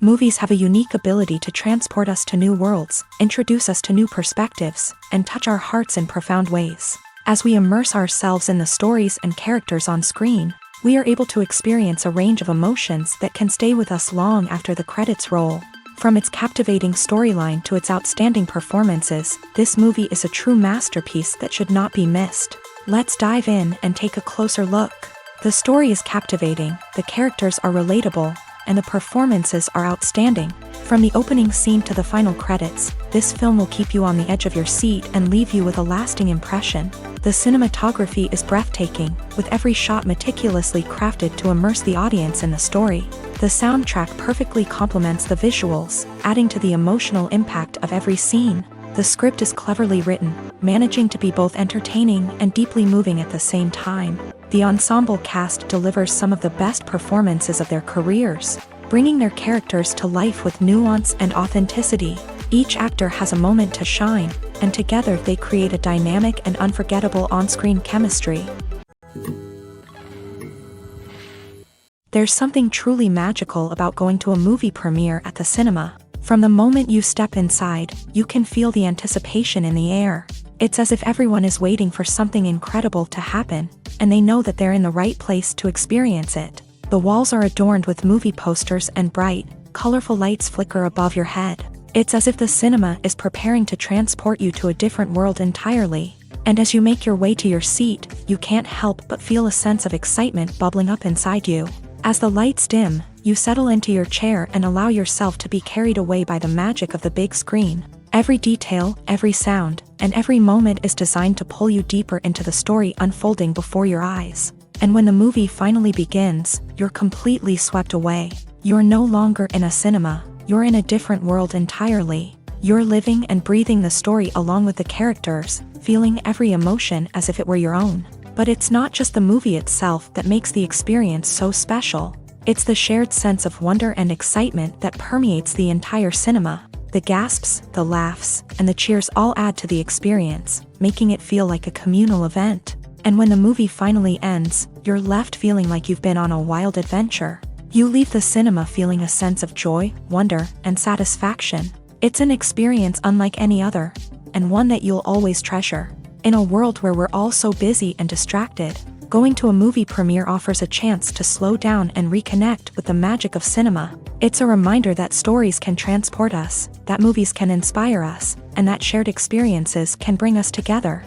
Movies have a unique ability to transport us to new worlds, introduce us to new perspectives, and touch our hearts in profound ways. As we immerse ourselves in the stories and characters on screen, we are able to experience a range of emotions that can stay with us long after the credits roll. From its captivating storyline to its outstanding performances, this movie is a true masterpiece that should not be missed. Let's dive in and take a closer look. The story is captivating, the characters are relatable, and the performances are outstanding. From the opening scene to the final credits, this film will keep you on the edge of your seat and leave you with a lasting impression. The cinematography is breathtaking, with every shot meticulously crafted to immerse the audience in the story. The soundtrack perfectly complements the visuals, adding to the emotional impact of every scene. The script is cleverly written, managing to be both entertaining and deeply moving at the same time. The ensemble cast delivers some of the best performances of their careers, bringing their characters to life with nuance and authenticity. Each actor has a moment to shine, and together they create a dynamic and unforgettable on-screen chemistry. There's something truly magical about going to a movie premiere at the cinema. From the moment you step inside, you can feel the anticipation in the air. It's as if everyone is waiting for something incredible to happen, and they know that they're in the right place to experience it. The walls are adorned with movie posters and bright, colorful lights flicker above your head. It's as if the cinema is preparing to transport you to a different world entirely. And as you make your way to your seat, you can't help but feel a sense of excitement bubbling up inside you. As the lights dim, you settle into your chair and allow yourself to be carried away by the magic of the big screen. Every detail, every sound, and every moment is designed to pull you deeper into the story unfolding before your eyes. And when the movie finally begins, you're completely swept away. You're no longer in a cinema, you're in a different world entirely. You're living and breathing the story along with the characters, feeling every emotion as if it were your own. But it's not just the movie itself that makes the experience so special. It's the shared sense of wonder and excitement that permeates the entire cinema. The gasps, the laughs, and the cheers all add to the experience, making it feel like a communal event. And when the movie finally ends, you're left feeling like you've been on a wild adventure. You leave the cinema feeling a sense of joy, wonder, and satisfaction. It's an experience unlike any other, and one that you'll always treasure. In a world where we're all so busy and distracted, going to a movie premiere offers a chance to slow down and reconnect with the magic of cinema. It's a reminder that stories can transport us, that movies can inspire us, and that shared experiences can bring us together.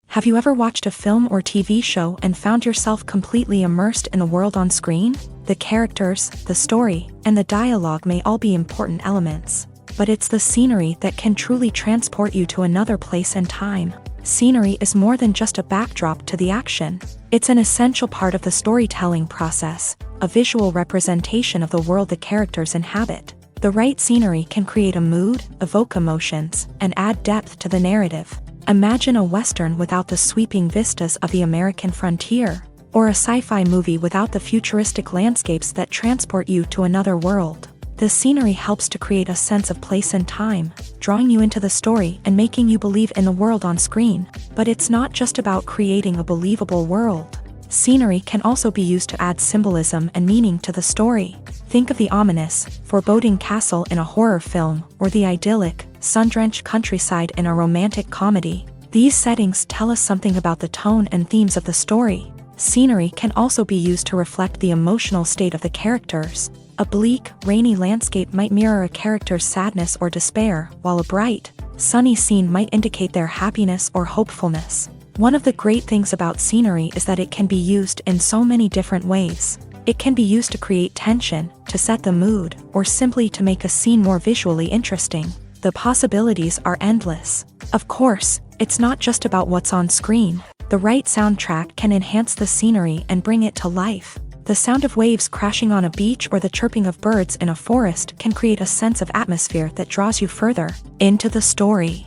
Have you ever watched a film or TV show and found yourself completely immersed in the world on screen? The characters, the story, and the dialogue may all be important elements, but it's the scenery that can truly transport you to another place and time. Scenery is more than just a backdrop to the action. It's an essential part of the storytelling process, a visual representation of the world the characters inhabit. The right scenery can create a mood, evoke emotions, and add depth to the narrative. Imagine a Western without the sweeping vistas of the American frontier, or a sci-fi movie without the futuristic landscapes that transport you to another world. The scenery helps to create a sense of place and time, drawing you into the story and making you believe in the world on screen. But it's not just about creating a believable world. Scenery can also be used to add symbolism and meaning to the story. Think of the ominous, foreboding castle in a horror film, or the idyllic, sun-drenched countryside in a romantic comedy. These settings tell us something about the tone and themes of the story. Scenery can also be used to reflect the emotional state of the characters. A bleak, rainy landscape might mirror a character's sadness or despair, while a bright, sunny scene might indicate their happiness or hopefulness. One of the great things about scenery is that it can be used in so many different ways. It can be used to create tension, to set the mood, or simply to make a scene more visually interesting. The possibilities are endless. Of course, it's not just about what's on screen. The right soundtrack can enhance the scenery and bring it to life. The sound of waves crashing on a beach or the chirping of birds in a forest can create a sense of atmosphere that draws you further into the story.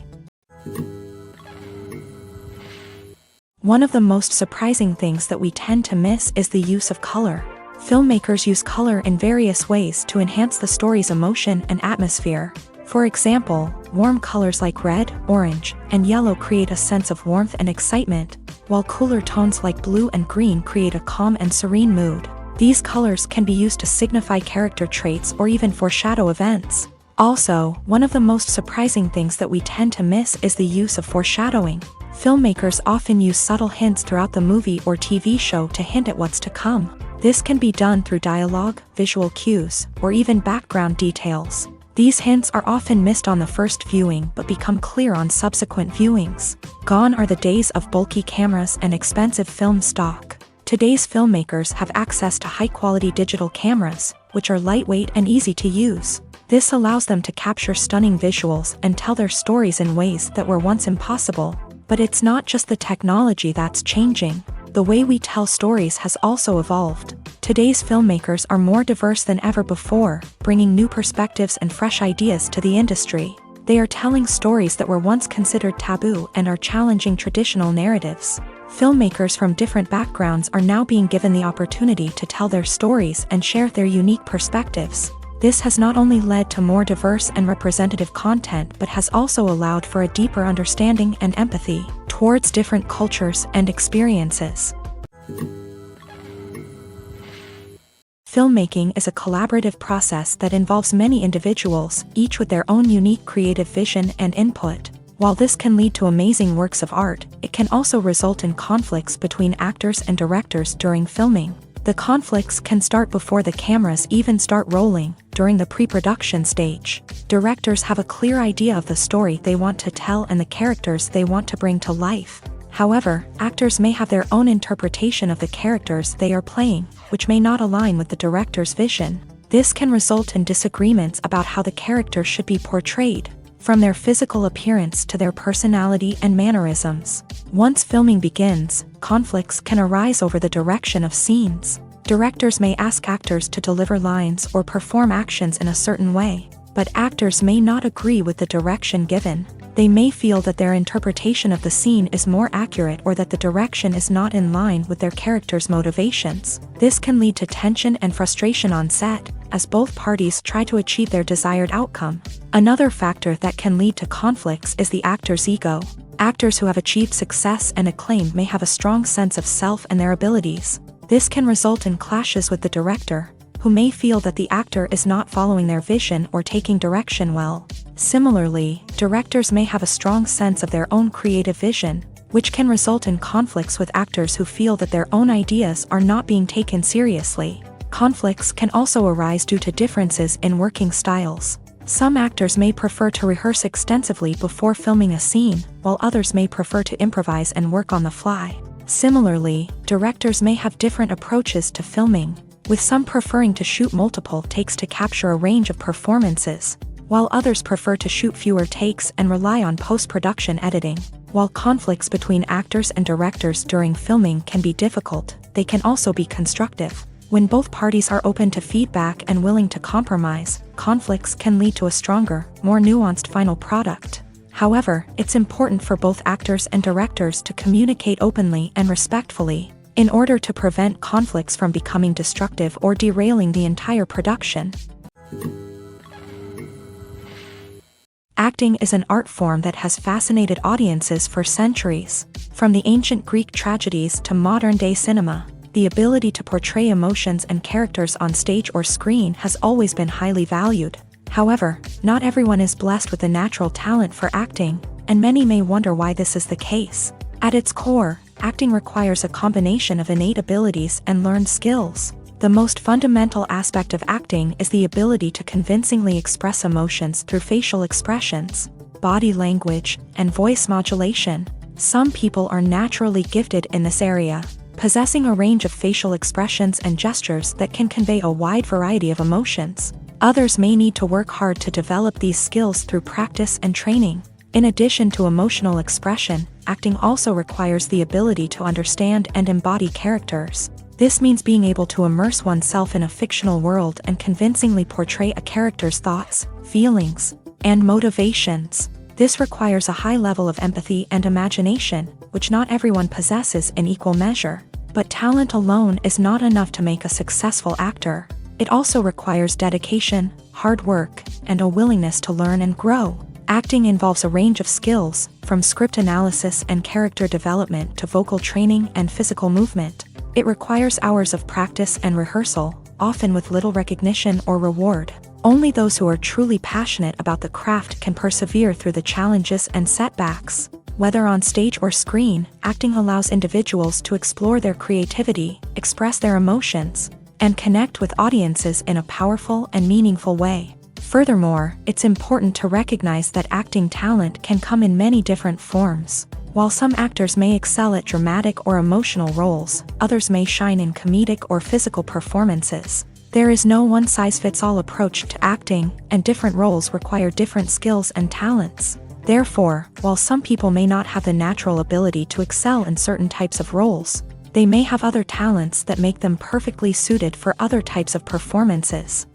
One of the most surprising things that we tend to miss is the use of color. Filmmakers use color in various ways to enhance the story's emotion and atmosphere. For example, warm colors like red, orange, and yellow create a sense of warmth and excitement, while cooler tones like blue and green create a calm and serene mood. These colors can be used to signify character traits or even foreshadow events. Also, one of the most surprising things that we tend to miss is the use of foreshadowing. Filmmakers often use subtle hints throughout the movie or TV show to hint at what's to come. This can be done through dialogue, visual cues, or even background details. These hints are often missed on the first viewing but become clear on subsequent viewings. Gone are the days of bulky cameras and expensive film stock. Today's filmmakers have access to high-quality digital cameras, which are lightweight and easy to use. This allows them to capture stunning visuals and tell their stories in ways that were once impossible. But it's not just the technology that's changing. The way we tell stories has also evolved. Today's filmmakers are more diverse than ever before, bringing new perspectives and fresh ideas to the industry. They are telling stories that were once considered taboo and are challenging traditional narratives. Filmmakers from different backgrounds are now being given the opportunity to tell their stories and share their unique perspectives. This has not only led to more diverse and representative content but has also allowed for a deeper understanding and empathy towards different cultures and experiences. Filmmaking is a collaborative process that involves many individuals, each with their own unique creative vision and input. While this can lead to amazing works of art, it can also result in conflicts between actors and directors during filming. The conflicts can start before the cameras even start rolling, during the pre-production stage. Directors have a clear idea of the story they want to tell and the characters they want to bring to life. However, actors may have their own interpretation of the characters they are playing, which may not align with the director's vision. This can result in disagreements about how the characters should be portrayed, from their physical appearance to their personality and mannerisms. Once filming begins, conflicts can arise over the direction of scenes. Directors may ask actors to deliver lines or perform actions in a certain way, but actors may not agree with the direction given. They may feel that their interpretation of the scene is more accurate or that the direction is not in line with their character's motivations. This can lead to tension and frustration on set, as both parties try to achieve their desired outcome. Another factor that can lead to conflicts is the actor's ego. Actors who have achieved success and acclaim may have a strong sense of self and their abilities. This can result in clashes with the director, who may feel that the actor is not following their vision or taking direction well. Similarly, directors may have a strong sense of their own creative vision, which can result in conflicts with actors who feel that their own ideas are not being taken seriously. Conflicts can also arise due to differences in working styles. Some actors may prefer to rehearse extensively before filming a scene, while others may prefer to improvise and work on the fly. Similarly, directors may have different approaches to filming, with some preferring to shoot multiple takes to capture a range of performances, while others prefer to shoot fewer takes and rely on post-production editing. While conflicts between actors and directors during filming can be difficult, they can also be constructive. When both parties are open to feedback and willing to compromise, conflicts can lead to a stronger, more nuanced final product. However, it's important for both actors and directors to communicate openly and respectfully, in order to prevent conflicts from becoming destructive or derailing the entire production. Acting is an art form that has fascinated audiences for centuries. From the ancient Greek tragedies to modern-day cinema, the ability to portray emotions and characters on stage or screen has always been highly valued. However, not everyone is blessed with a natural talent for acting, and many may wonder why this is the case. At its core, acting requires a combination of innate abilities and learned skills. The most fundamental aspect of acting is the ability to convincingly express emotions through facial expressions, body language, and voice modulation. Some people are naturally gifted in this area, possessing a range of facial expressions and gestures that can convey a wide variety of emotions. Others may need to work hard to develop these skills through practice and training. In addition to emotional expression, acting also requires the ability to understand and embody characters. This means being able to immerse oneself in a fictional world and convincingly portray a character's thoughts, feelings, and motivations. This requires a high level of empathy and imagination, which not everyone possesses in equal measure. But talent alone is not enough to make a successful actor. It also requires dedication, hard work, and a willingness to learn and grow. Acting involves a range of skills, from script analysis and character development to vocal training and physical movement. It requires hours of practice and rehearsal, often with little recognition or reward. Only those who are truly passionate about the craft can persevere through the challenges and setbacks. Whether on stage or screen, acting allows individuals to explore their creativity, express their emotions, and connect with audiences in a powerful and meaningful way. Furthermore, it's important to recognize that acting talent can come in many different forms. While some actors may excel at dramatic or emotional roles, others may shine in comedic or physical performances. There is no one-size-fits-all approach to acting, and different roles require different skills and talents. Therefore, while some people may not have the natural ability to excel in certain types of roles, they may have other talents that make them perfectly suited for other types of performances.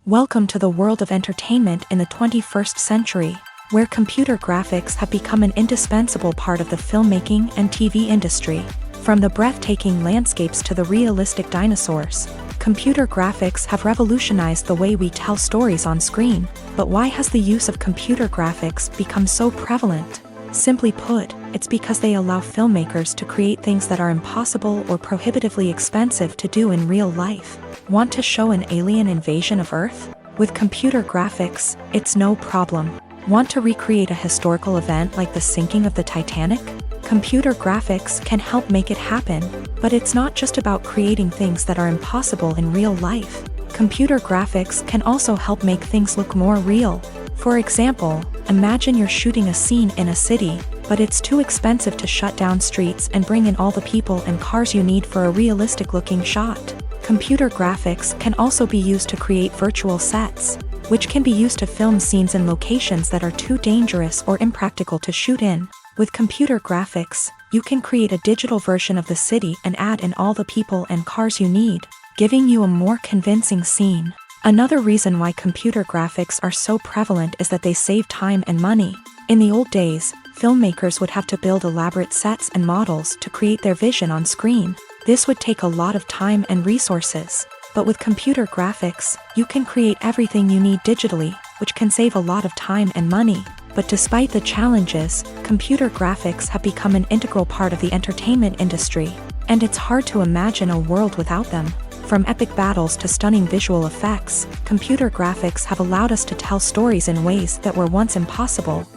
Welcome to the world of entertainment in the 21st century, where computer graphics have become an indispensable part of the filmmaking and TV industry. From the breathtaking landscapes to the realistic dinosaurs, computer graphics have revolutionized the way we tell stories on screen. But why has the use of computer graphics become so prevalent? Simply put, it's because they allow filmmakers to create things that are impossible or prohibitively expensive to do in real life. Want to show an alien invasion of Earth? With computer graphics, it's no problem. Want to recreate a historical event like the sinking of the Titanic? Computer graphics can help make it happen, but it's not just about creating things that are impossible in real life. Computer graphics can also help make things look more real. For example, imagine you're shooting a scene in a city, but it's too expensive to shut down streets and bring in all the people and cars you need for a realistic-looking shot. Computer graphics can also be used to create virtual sets, which can be used to film scenes in locations that are too dangerous or impractical to shoot in. With computer graphics, you can create a digital version of the city and add in all the people and cars you need, giving you a more convincing scene. Another reason why computer graphics are so prevalent is that they save time and money. In the old days, filmmakers would have to build elaborate sets and models to create their vision on screen. This would take a lot of time and resources. But with computer graphics, you can create everything you need digitally, which can save a lot of time and money. But despite the challenges, computer graphics have become an integral part of the entertainment industry, and it's hard to imagine a world without them. From epic battles to stunning visual effects, computer graphics have allowed us to tell stories in ways that were once impossible.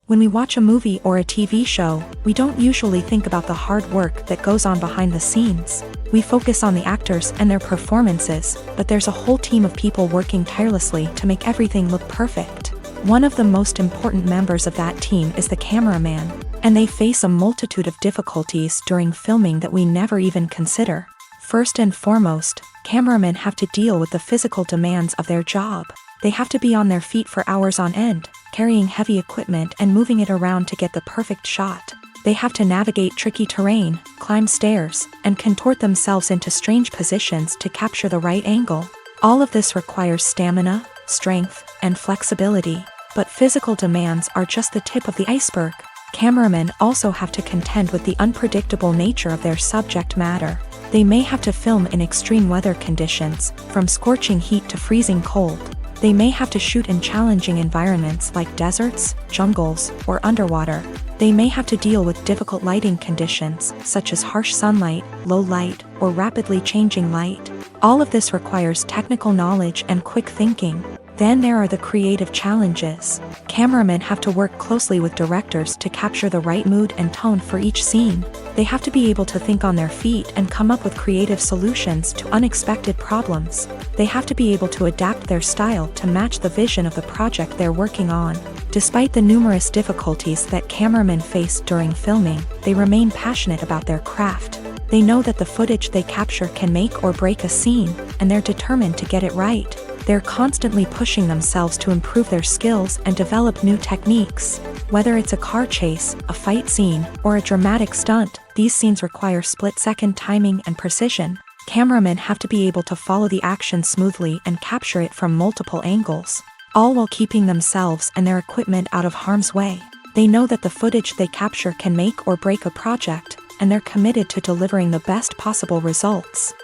When we watch a movie or a TV show, we don't usually think about the hard work that goes on behind the scenes. We focus on the actors and their performances, but there's a whole team of people working tirelessly to make everything look perfect. One of the most important members of that team is the cameraman, and they face a multitude of difficulties during filming that we never even consider. First and foremost, cameramen have to deal with the physical demands of their job. They have to be on their feet for hours on end, carrying heavy equipment and moving it around to get the perfect shot. They have to navigate tricky terrain, climb stairs, and contort themselves into strange positions to capture the right angle. All of this requires stamina, strength, and flexibility. But physical demands are just the tip of the iceberg. Cameramen also have to contend with the unpredictable nature of their subject matter. They may have to film in extreme weather conditions, from scorching heat to freezing cold. They may have to shoot in challenging environments like deserts, jungles, or underwater. They may have to deal with difficult lighting conditions, such as harsh sunlight, low light, or rapidly changing light. All of this requires technical knowledge and quick thinking. Then there are the creative challenges. Cameramen have to work closely with directors to capture the right mood and tone for each scene. They have to be able to think on their feet and come up with creative solutions to unexpected problems. They have to be able to adapt their style to match the vision of the project they're working on. Despite the numerous difficulties that cameramen face during filming, they remain passionate about their craft. They know that the footage they capture can make or break a scene, and they're determined to get it right. They're constantly pushing themselves to improve their skills and develop new techniques. Whether it's a car chase, a fight scene, or a dramatic stunt, these scenes require split-second timing and precision. Cameramen have to be able to follow the action smoothly and capture it from multiple angles, all while keeping themselves and their equipment out of harm's way. They know that the footage they capture can make or break a project, and they're committed to delivering the best possible results.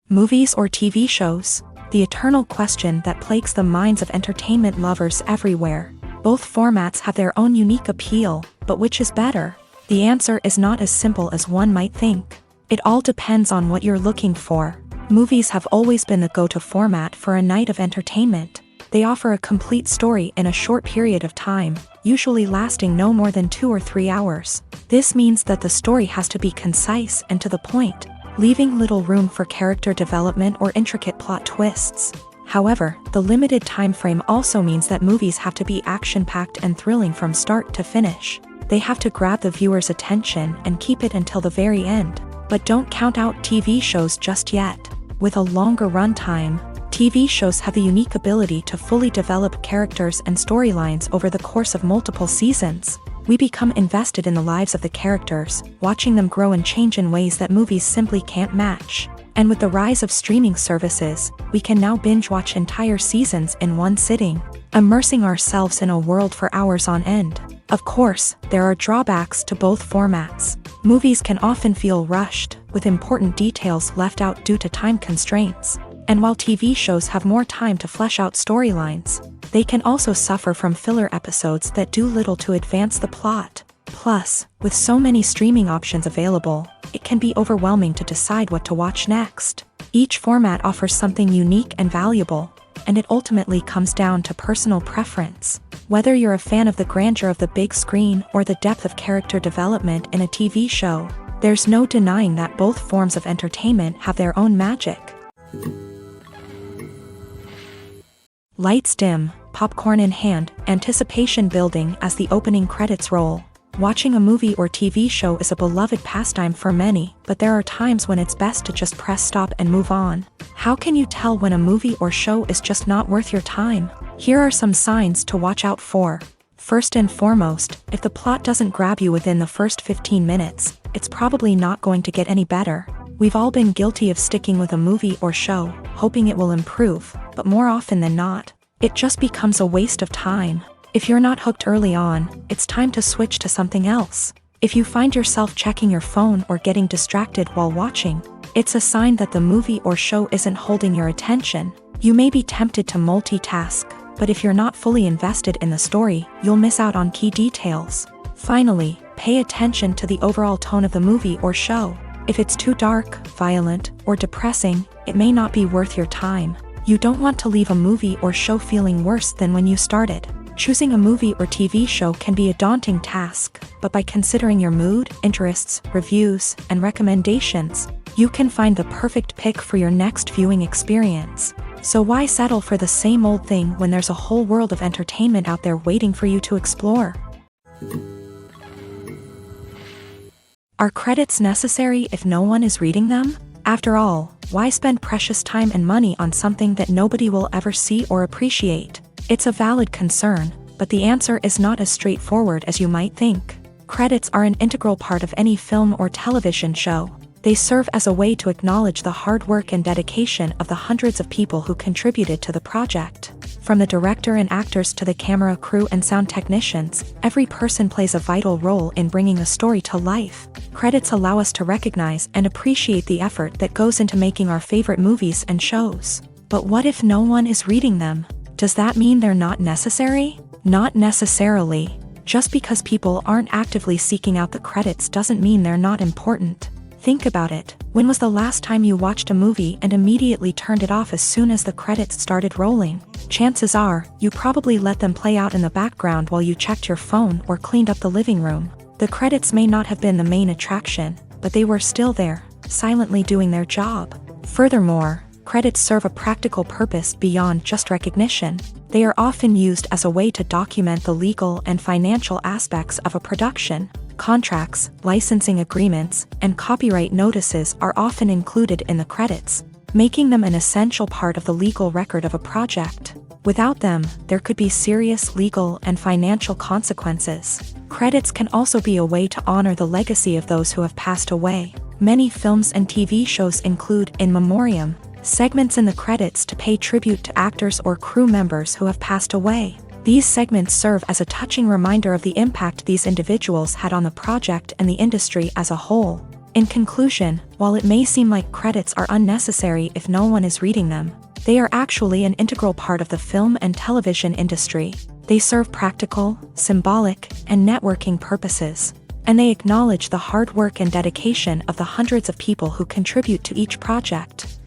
Movies or TV shows. the eternal question that plagues the minds of entertainment lovers everywhere. Both formats have their own unique appeal, but which is better? The answer is not as simple as one might think. It all depends on what you're looking for. Movies have always been the go-to format for a night of entertainment. They offer a complete story in a short period of time, usually lasting no more than 2 or 3 hours. This means that the story has to be concise and to the point, leaving little room for character development or intricate plot twists. However, the limited time frame also means that movies have to be action-packed and thrilling from start to finish. They have to grab the viewer's attention and keep it until the very end. But don't count out TV shows just yet. With a longer runtime, TV shows have the unique ability to fully develop characters and storylines over the course of multiple seasons. We become invested in the lives of the characters, watching them grow and change in ways that movies simply can't match. And with the rise of streaming services, we can now binge-watch entire seasons in one sitting, immersing ourselves in a world for hours on end. Of course, there are drawbacks to both formats. Movies can often feel rushed, with important details left out due to time constraints. And while TV shows have more time to flesh out storylines, they can also suffer from filler episodes that do little to advance the plot. Plus, with so many streaming options available, it can be overwhelming to decide what to watch next. Each format offers something unique and valuable, and it ultimately comes down to personal preference. Whether you're a fan of the grandeur of the big screen or the depth of character development in a TV show, there's no denying that both forms of entertainment have their own magic. Lights dim, popcorn in hand, anticipation building as the opening credits roll. Watching a movie or TV show is a beloved pastime for many, but there are times when it's best to just press stop and move on. How can you tell when a movie or show is just not worth your time? Here are some signs to watch out for. First and foremost, if the plot doesn't grab you within the first 15 minutes, it's probably not going to get any better. We've all been guilty of sticking with a movie or show, hoping it will improve, but more often than not, it just becomes a waste of time. If you're not hooked early on, it's time to switch to something else. If you find yourself checking your phone or getting distracted while watching, it's a sign that the movie or show isn't holding your attention. You may be tempted to multitask, but if you're not fully invested in the story, you'll miss out on key details. Finally, pay attention to the overall tone of the movie or show. If it's too dark, violent, or depressing, it may not be worth your time. You don't want to leave a movie or show feeling worse than when you started. Choosing a movie or TV show can be a daunting task, but by considering your mood, interests, reviews, and recommendations, you can find the perfect pick for your next viewing experience. So why settle for the same old thing when there's a whole world of entertainment out there waiting for you to explore? Are credits necessary if no one is reading them? After all, why spend precious time and money on something that nobody will ever see or appreciate? It's a valid concern, but the answer is not as straightforward as you might think. Credits are an integral part of any film or television show. They serve as a way to acknowledge the hard work and dedication of the hundreds of people who contributed to the project. From the director and actors to the camera crew and sound technicians, every person plays a vital role in bringing a story to life. Credits allow us to recognize and appreciate the effort that goes into making our favorite movies and shows. But what if no one is reading them? Does that mean they're not necessary? Not necessarily. Just because people aren't actively seeking out the credits doesn't mean they're not important. Think about it. When was the last time you watched a movie and immediately turned it off as soon as the credits started rolling? Chances are, you probably let them play out in the background while you checked your phone or cleaned up the living room. The credits may not have been the main attraction, but they were still there, silently doing their job. Furthermore, credits serve a practical purpose beyond just recognition. They are often used as a way to document the legal and financial aspects of a production. Contracts, licensing agreements, and copyright notices are often included in the credits, making them an essential part of the legal record of a project. Without them, there could be serious legal and financial consequences. Credits can also be a way to honor the legacy of those who have passed away. Many films and TV shows include in memoriam segments in the credits to pay tribute to actors or crew members who have passed away. These segments serve as a touching reminder of the impact these individuals had on the project and the industry as a whole. In conclusion, while it may seem like credits are unnecessary if no one is reading them, They are actually an integral part of the film and television industry. They serve practical, symbolic, and networking purposes, and they acknowledge the hard work and dedication of the hundreds of people who contribute to each project.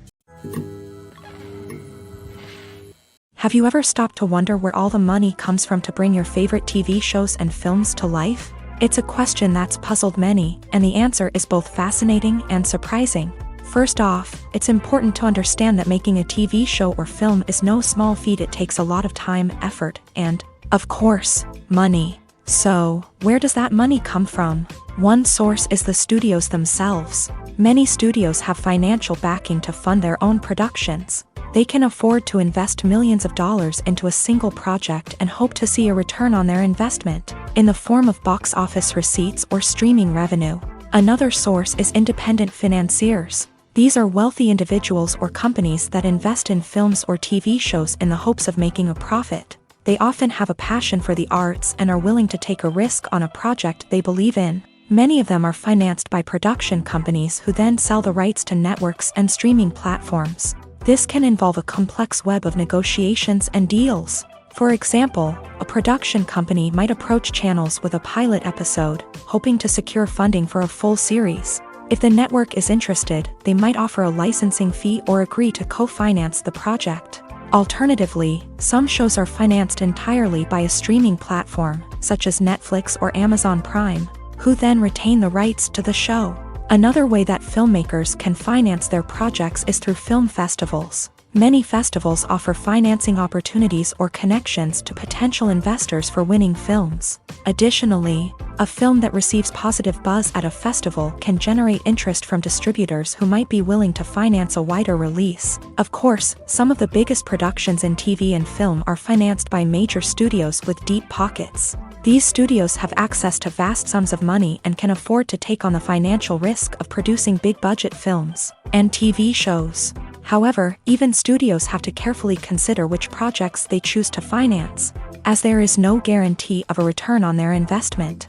Have you ever stopped to wonder where all the money comes from to bring your favorite TV shows and films to life? It's a question that's puzzled many, and the answer is both fascinating and surprising. First off, it's important to understand that making a TV show or film is no small feat. It takes a lot of time, effort, and, of course, money. So, where does that money come from? One source is the studios themselves. Many studios have financial backing to fund their own productions. They can afford to invest millions of dollars into a single project and hope to see a return on their investment, in the form of box office receipts or streaming revenue. Another source is independent financiers. These are wealthy individuals or companies that invest in films or TV shows in the hopes of making a profit. They often have a passion for the arts and are willing to take a risk on a project they believe in. Many of them are financed by production companies who then sell the rights to networks and streaming platforms. This can involve a complex web of negotiations and deals. For example, a production company might approach channels with a pilot episode, hoping to secure funding for a full series. If the network is interested, they might offer a licensing fee or agree to co-finance the project. Alternatively, some shows are financed entirely by a streaming platform, such as Netflix or Amazon Prime, who then retain the rights to the show. Another way that filmmakers can finance their projects is through film festivals. Many festivals offer financing opportunities or connections to potential investors for winning films. Additionally, a film that receives positive buzz at a festival can generate interest from distributors who might be willing to finance a wider release. Of course, some of the biggest productions in TV and film are financed by major studios with deep pockets. These studios have access to vast sums of money and can afford to take on the financial risk of producing big-budget films and TV shows. However, even studios have to carefully consider which projects they choose to finance, as there is no guarantee of a return on their investment.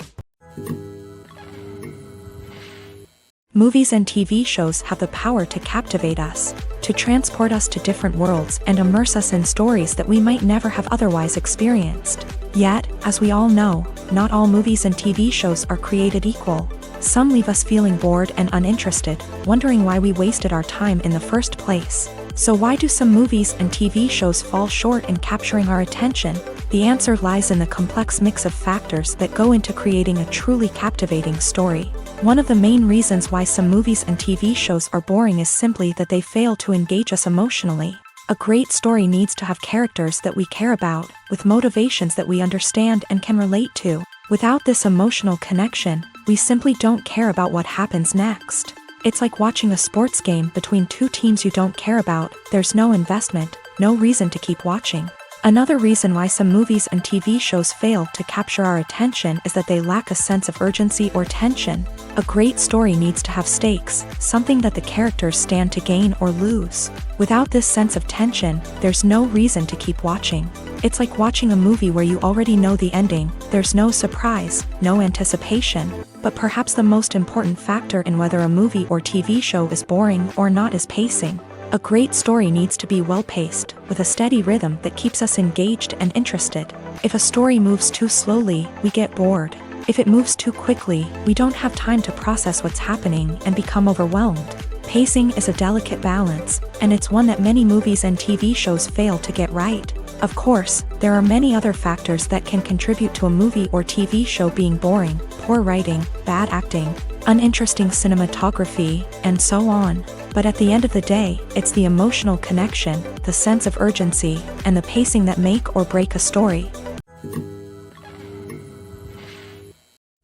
Movies and TV shows have the power to captivate us, to transport us to different worlds and immerse us in stories that we might never have otherwise experienced. Yet, as we all know, not all movies and TV shows are created equal. Some leave us feeling bored and uninterested, wondering why we wasted our time in the first place. So why do some movies and TV shows fall short in capturing our attention? The answer lies in the complex mix of factors that go into creating a truly captivating story. One of the main reasons why some movies and TV shows are boring is simply that they fail to engage us emotionally. A great story needs to have characters that we care about, with motivations that we understand and can relate to. Without this emotional connection, we simply don't care about what happens next. It's like watching a sports game between two teams you don't care about. There's no investment, no reason to keep watching. Another reason why some movies and TV shows fail to capture our attention is that they lack a sense of urgency or tension. A great story needs to have stakes, something that the characters stand to gain or lose. Without this sense of tension, there's no reason to keep watching. It's like watching a movie where you already know the ending. There's no surprise, no anticipation. But perhaps the most important factor in whether a movie or TV show is boring or not is pacing. A great story needs to be well-paced, with a steady rhythm that keeps us engaged and interested. If a story moves too slowly, we get bored. If it moves too quickly, we don't have time to process what's happening and become overwhelmed. Pacing is a delicate balance, and it's one that many movies and TV shows fail to get right. Of course, there are many other factors that can contribute to a movie or TV show being boring: poor writing, bad acting, uninteresting cinematography, and so on. But at the end of the day, it's the emotional connection, the sense of urgency, and the pacing that make or break a story.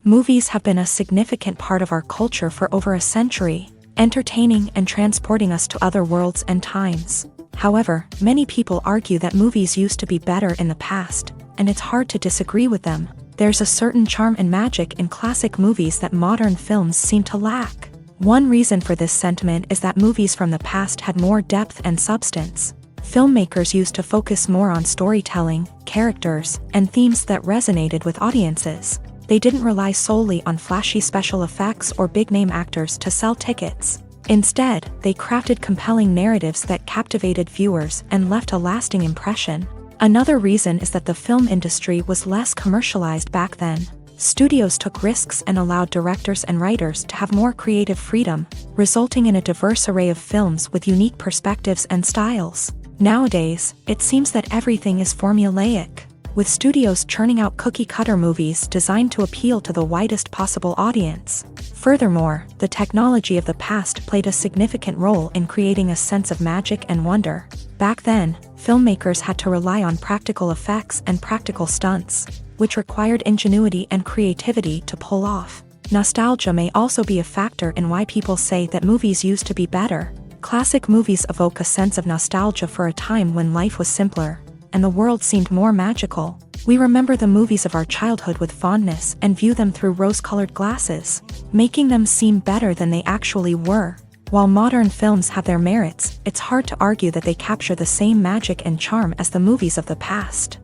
Movies have been a significant part of our culture for over a century, entertaining and transporting us to other worlds and times. However, many people argue that movies used to be better in the past, and it's hard to disagree with them. There's a certain charm and magic in classic movies that modern films seem to lack. One reason for this sentiment is that movies from the past had more depth and substance. Filmmakers used to focus more on storytelling, characters, and themes that resonated with audiences. They didn't rely solely on flashy special effects or big-name actors to sell tickets. Instead, they crafted compelling narratives that captivated viewers and left a lasting impression. Another reason is that the film industry was less commercialized back then. Studios took risks and allowed directors and writers to have more creative freedom, resulting in a diverse array of films with unique perspectives and styles. Nowadays, it seems that everything is formulaic, with studios churning out cookie-cutter movies designed to appeal to the widest possible audience. Furthermore, the technology of the past played a significant role in creating a sense of magic and wonder. Back then, filmmakers had to rely on practical effects and practical stunts, which required ingenuity and creativity to pull off. Nostalgia may also be a factor in why people say that movies used to be better. Classic movies evoke a sense of nostalgia for a time when life was simpler, and the world seemed more magical. We remember the movies of our childhood with fondness and view them through rose-colored glasses, making them seem better than they actually were. While modern films have their merits, it's hard to argue that they capture the same magic and charm as the movies of the past.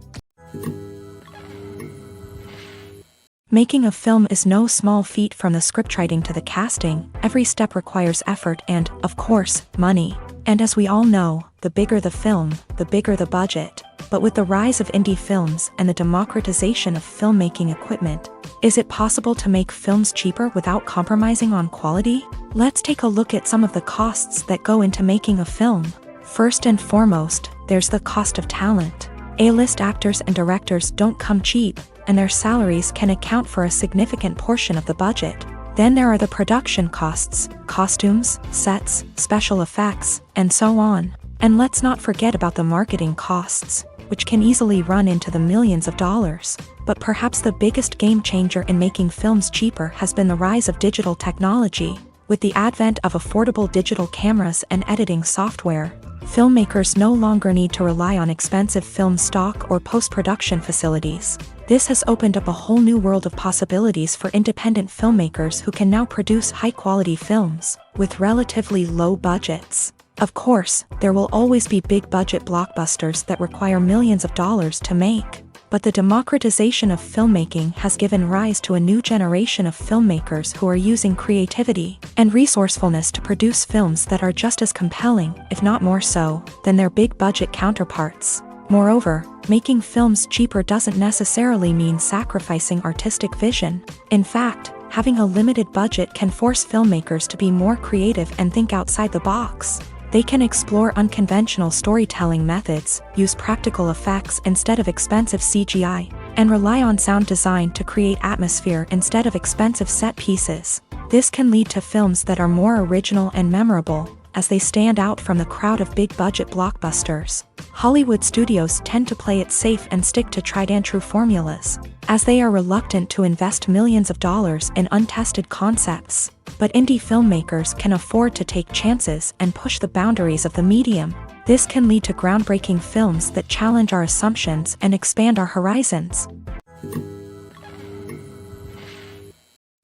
Making a film is no small feat. From the scriptwriting to the casting, every step requires effort and, of course, money. And as we all know, the bigger the film, the bigger the budget. But with the rise of indie films and the democratization of filmmaking equipment, is it possible to make films cheaper without compromising on quality? Let's take a look at some of the costs that go into making a film. First and foremost, there's the cost of talent. A-list actors and directors don't come cheap, and their salaries can account for a significant portion of the budget. Then there are the production costs, costumes, sets, special effects, and so on. And let's not forget about the marketing costs, which can easily run into the millions of dollars. But perhaps the biggest game changer in making films cheaper has been the rise of digital technology. With the advent of affordable digital cameras and editing software, filmmakers no longer need to rely on expensive film stock or post-production facilities. This has opened up a whole new world of possibilities for independent filmmakers who can now produce high-quality films with relatively low budgets. Of course, there will always be big-budget blockbusters that require millions of dollars to make. But the democratization of filmmaking has given rise to a new generation of filmmakers who are using creativity and resourcefulness to produce films that are just as compelling, if not more so, than their big-budget counterparts. Moreover, making films cheaper doesn't necessarily mean sacrificing artistic vision. In fact, having a limited budget can force filmmakers to be more creative and think outside the box. They can explore unconventional storytelling methods, use practical effects instead of expensive CGI, and rely on sound design to create atmosphere instead of expensive set pieces. This can lead to films that are more original and memorable, as they stand out from the crowd of big-budget blockbusters. Hollywood studios tend to play it safe and stick to tried-and-true formulas, as they are reluctant to invest millions of dollars in untested concepts. But indie filmmakers can afford to take chances and push the boundaries of the medium. This can lead to groundbreaking films that challenge our assumptions and expand our horizons.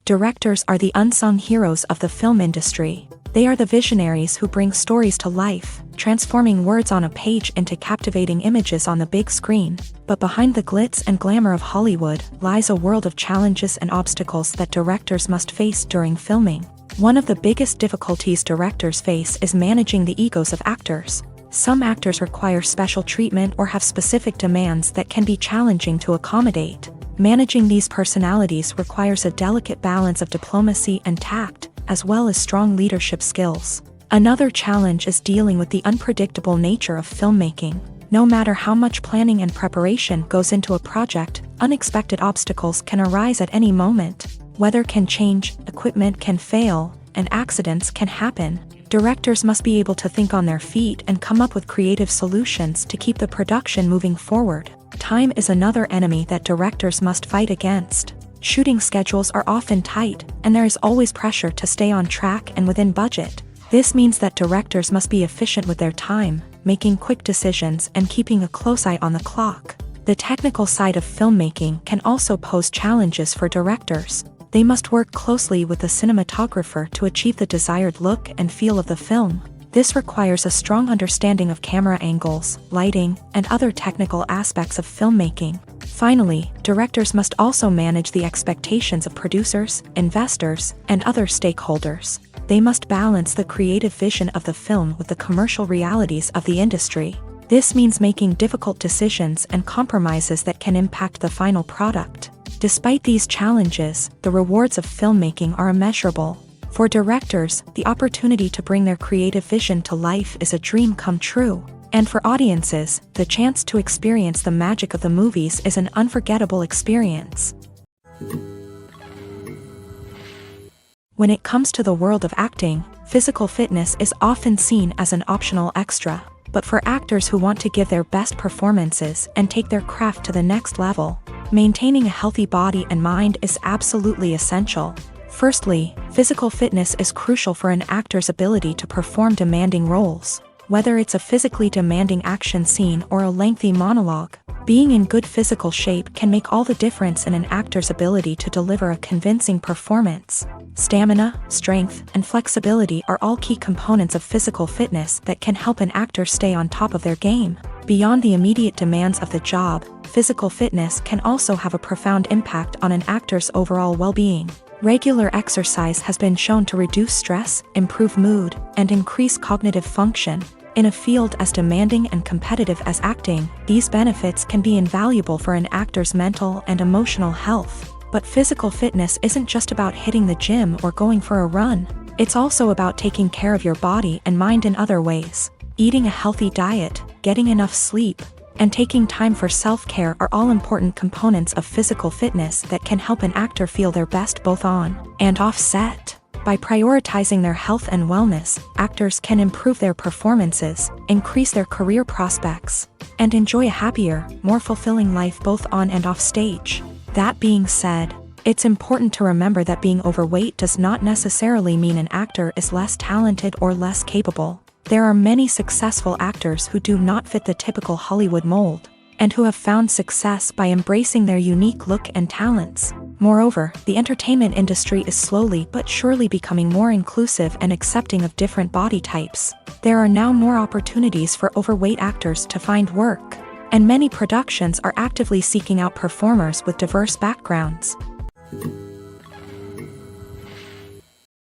Directors are the unsung heroes of the film industry. They are the visionaries who bring stories to life, transforming words on a page into captivating images on the big screen. But behind the glitz and glamour of Hollywood lies a world of challenges and obstacles that directors must face during filming. One of the biggest difficulties directors face is managing the egos of actors. Some actors require special treatment or have specific demands that can be challenging to accommodate. Managing these personalities requires a delicate balance of diplomacy and tact, as well as strong leadership skills. Another challenge is dealing with the unpredictable nature of filmmaking. No matter how much planning and preparation goes into a project, unexpected obstacles can arise at any moment. Weather can change, equipment can fail, and accidents can happen. Directors must be able to think on their feet and come up with creative solutions to keep the production moving forward. Time is another enemy that directors must fight against. Shooting schedules are often tight, and there is always pressure to stay on track and within budget. This means that directors must be efficient with their time, making quick decisions and keeping a close eye on the clock. The technical side of filmmaking can also pose challenges for directors. They must work closely with the cinematographer to achieve the desired look and feel of the film. This requires a strong understanding of camera angles, lighting, and other technical aspects of filmmaking. Finally, directors must also manage the expectations of producers, investors, and other stakeholders. They must balance the creative vision of the film with the commercial realities of the industry. This means making difficult decisions and compromises that can impact the final product. Despite these challenges, the rewards of filmmaking are immeasurable. For directors, the opportunity to bring their creative vision to life is a dream come true. And for audiences, the chance to experience the magic of the movies is an unforgettable experience. When it comes to the world of acting, physical fitness is often seen as an optional extra. But for actors who want to give their best performances and take their craft to the next level, maintaining a healthy body and mind is absolutely essential. Firstly, physical fitness is crucial for an actor's ability to perform demanding roles. Whether it's a physically demanding action scene or a lengthy monologue, being in good physical shape can make all the difference in an actor's ability to deliver a convincing performance. Stamina, strength, and flexibility are all key components of physical fitness that can help an actor stay on top of their game. Beyond the immediate demands of the job, physical fitness can also have a profound impact on an actor's overall well-being. Regular exercise has been shown to reduce stress, improve mood, and increase cognitive function. In a field as demanding and competitive as acting, these benefits can be invaluable for an actor's mental and emotional health. But physical fitness isn't just about hitting the gym or going for a run. It's also about taking care of your body and mind in other ways. Eating a healthy diet, getting enough sleep, and taking time for self-care are all important components of physical fitness that can help an actor feel their best both on and off set. By prioritizing their health and wellness, actors can improve their performances, increase their career prospects, and enjoy a happier, more fulfilling life both on and off stage. That being said, it's important to remember that being overweight does not necessarily mean an actor is less talented or less capable. There are many successful actors who do not fit the typical Hollywood mold, and who have found success by embracing their unique look and talents. Moreover, the entertainment industry is slowly but surely becoming more inclusive and accepting of different body types. There are now more opportunities for overweight actors to find work, and many productions are actively seeking out performers with diverse backgrounds.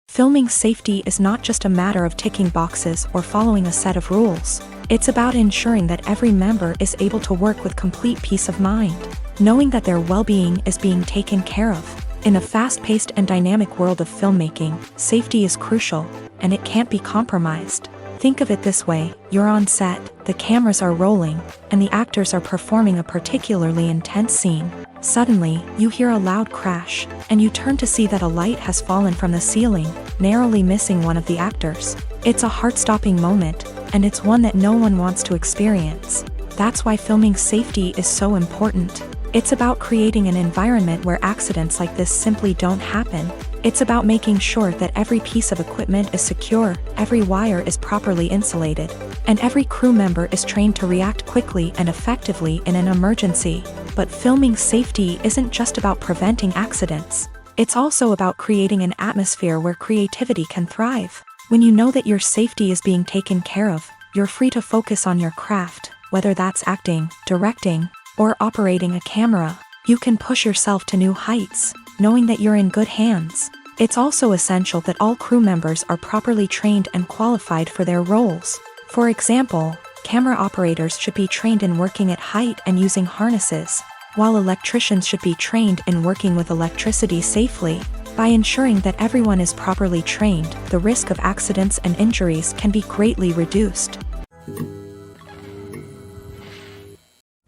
Filming safety is not just a matter of ticking boxes or following a set of rules. It's about ensuring that every member is able to work with complete peace of mind, knowing that their well-being is being taken care of. In a fast-paced and dynamic world of filmmaking, safety is crucial, and it can't be compromised. Think of it this way: you're on set, the cameras are rolling, and the actors are performing a particularly intense scene. Suddenly, you hear a loud crash, and you turn to see that a light has fallen from the ceiling, narrowly missing one of the actors. It's a heart-stopping moment, and it's one that no one wants to experience. That's why filming safety is so important. It's about creating an environment where accidents like this simply don't happen. It's about making sure that every piece of equipment is secure, every wire is properly insulated, and every crew member is trained to react quickly and effectively in an emergency. But filming safety isn't just about preventing accidents. It's also about creating an atmosphere where creativity can thrive. When you know that your safety is being taken care of, you're free to focus on your craft, whether that's acting, directing, or operating a camera. You can push yourself to new heights, knowing that you're in good hands. It's also essential that all crew members are properly trained and qualified for their roles. For example, camera operators should be trained in working at height and using harnesses, while electricians should be trained in working with electricity safely. By ensuring that everyone is properly trained, the risk of accidents and injuries can be greatly reduced.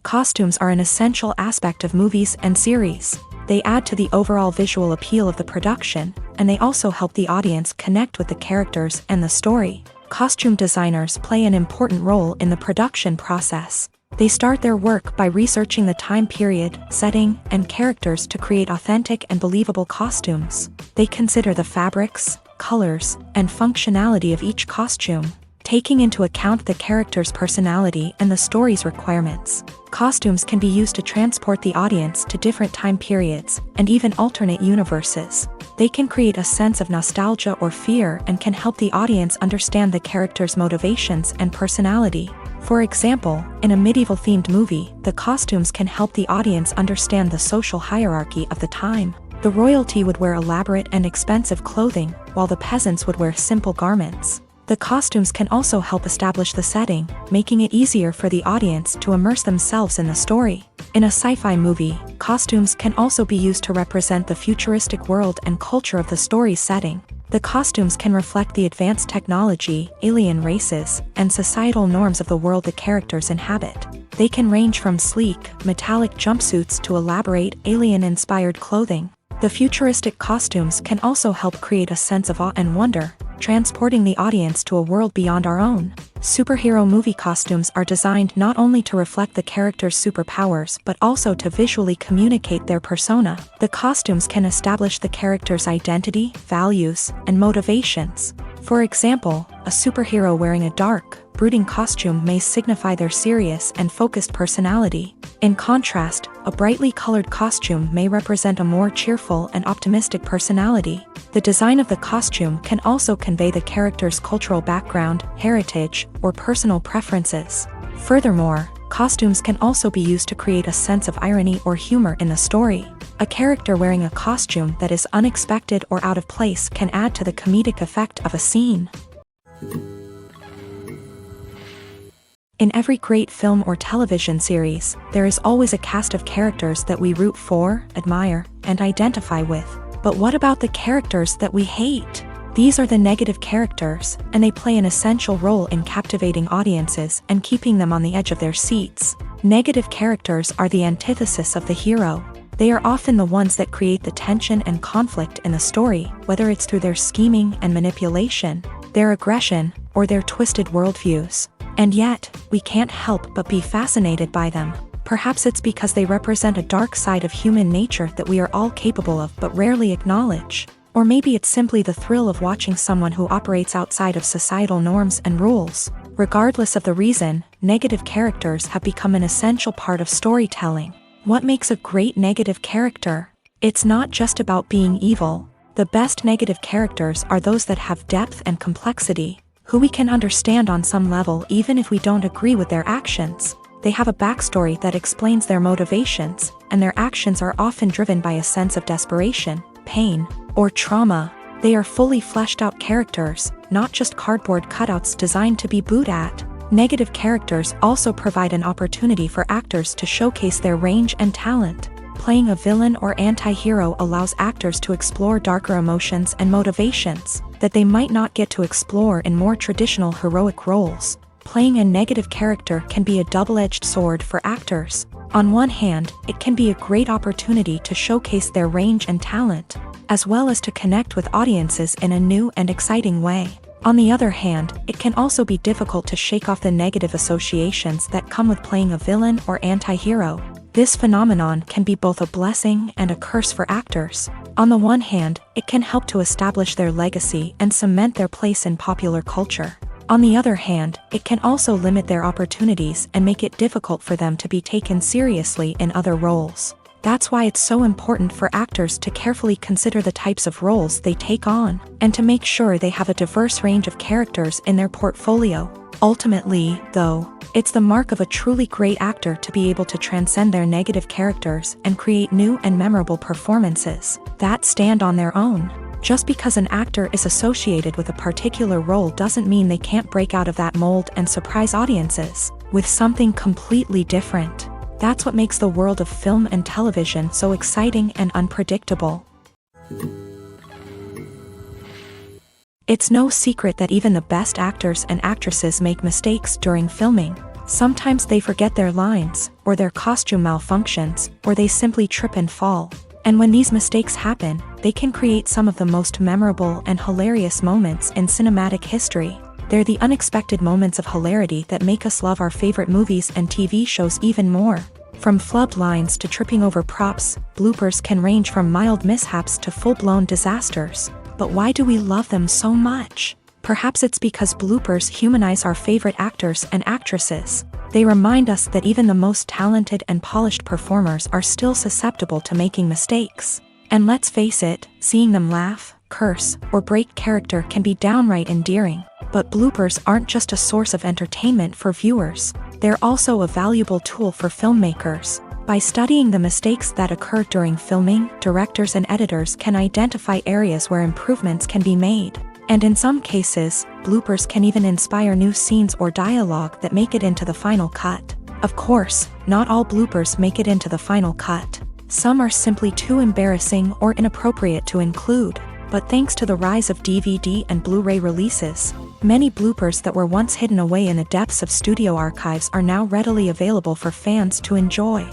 Costumes are an essential aspect of movies and series. They add to the overall visual appeal of the production, and they also help the audience connect with the characters and the story. Costume designers play an important role in the production process. They start their work by researching the time period, setting, and characters to create authentic and believable costumes. They consider the fabrics, colors, and functionality of each costume, taking into account the character's personality and the story's requirements. Costumes can be used to transport the audience to different time periods, and even alternate universes. They can create a sense of nostalgia or fear and can help the audience understand the character's motivations and personality. For example, in a medieval-themed movie, the costumes can help the audience understand the social hierarchy of the time. The royalty would wear elaborate and expensive clothing, while the peasants would wear simple garments. The costumes can also help establish the setting, making it easier for the audience to immerse themselves in the story. In a sci-fi movie, costumes can also be used to represent the futuristic world and culture of the story's setting. The costumes can reflect the advanced technology, alien races, and societal norms of the world the characters inhabit. They can range from sleek, metallic jumpsuits to elaborate, alien-inspired clothing. The futuristic costumes can also help create a sense of awe and wonder, transporting the audience to a world beyond our own. Superhero movie costumes are designed not only to reflect the character's superpowers but also to visually communicate their persona. The costumes can establish the character's identity, values, and motivations. For example, a superhero wearing a dark, brooding costume may signify their serious and focused personality. In contrast, a brightly colored costume may represent a more cheerful and optimistic personality. The design of the costume can also convey the character's cultural background, heritage, or personal preferences. Furthermore, costumes can also be used to create a sense of irony or humor in the story. A character wearing a costume that is unexpected or out of place can add to the comedic effect of a scene. In every great film or television series, there is always a cast of characters that we root for, admire, and identify with. But what about the characters that we hate? These are the negative characters, and they play an essential role in captivating audiences and keeping them on the edge of their seats. Negative characters are the antithesis of the hero. They are often the ones that create the tension and conflict in the story, whether it's through their scheming and manipulation, their aggression, or their twisted worldviews. And yet, we can't help but be fascinated by them. Perhaps it's because they represent a dark side of human nature that we are all capable of but rarely acknowledge. Or maybe it's simply the thrill of watching someone who operates outside of societal norms and rules. Regardless of the reason, negative characters have become an essential part of storytelling. What makes a great negative character? It's not just about being evil. The best negative characters are those that have depth and complexity, who we can understand on some level even if we don't agree with their actions. They have a backstory that explains their motivations, and their actions are often driven by a sense of desperation, pain, or trauma. They are fully fleshed out characters, not just cardboard cutouts designed to be booed at. Negative characters also provide an opportunity for actors to showcase their range and talent. Playing a villain or anti-hero allows actors to explore darker emotions and motivations that they might not get to explore in more traditional heroic roles. Playing a negative character can be a double-edged sword for actors. On one hand, it can be a great opportunity to showcase their range and talent, as well as to connect with audiences in a new and exciting way. On the other hand, it can also be difficult to shake off the negative associations that come with playing a villain or anti-hero. This phenomenon can be both a blessing and a curse for actors. On the one hand, it can help to establish their legacy and cement their place in popular culture. On the other hand, it can also limit their opportunities and make it difficult for them to be taken seriously in other roles. That's why it's so important for actors to carefully consider the types of roles they take on, and to make sure they have a diverse range of characters in their portfolio. Ultimately, though, it's the mark of a truly great actor to be able to transcend their negative characters and create new and memorable performances that stand on their own. Just because an actor is associated with a particular role doesn't mean they can't break out of that mold and surprise audiences with something completely different. That's what makes the world of film and television so exciting and unpredictable. It's no secret that even the best actors and actresses make mistakes during filming. Sometimes they forget their lines, or their costume malfunctions, or they simply trip and fall. And when these mistakes happen, they can create some of the most memorable and hilarious moments in cinematic history. They're the unexpected moments of hilarity that make us love our favorite movies and TV shows even more. From flubbed lines to tripping over props, bloopers can range from mild mishaps to full-blown disasters. But why do we love them so much? Perhaps it's because bloopers humanize our favorite actors and actresses. They remind us that even the most talented and polished performers are still susceptible to making mistakes. And let's face it, seeing them laugh, curse, or break character can be downright endearing. But bloopers aren't just a source of entertainment for viewers. They're also a valuable tool for filmmakers. By studying the mistakes that occur during filming, directors and editors can identify areas where improvements can be made. And in some cases, bloopers can even inspire new scenes or dialogue that make it into the final cut. Of course, not all bloopers make it into the final cut. Some are simply too embarrassing or inappropriate to include. But thanks to the rise of DVD and Blu-ray releases, many bloopers that were once hidden away in the depths of studio archives are now readily available for fans to enjoy.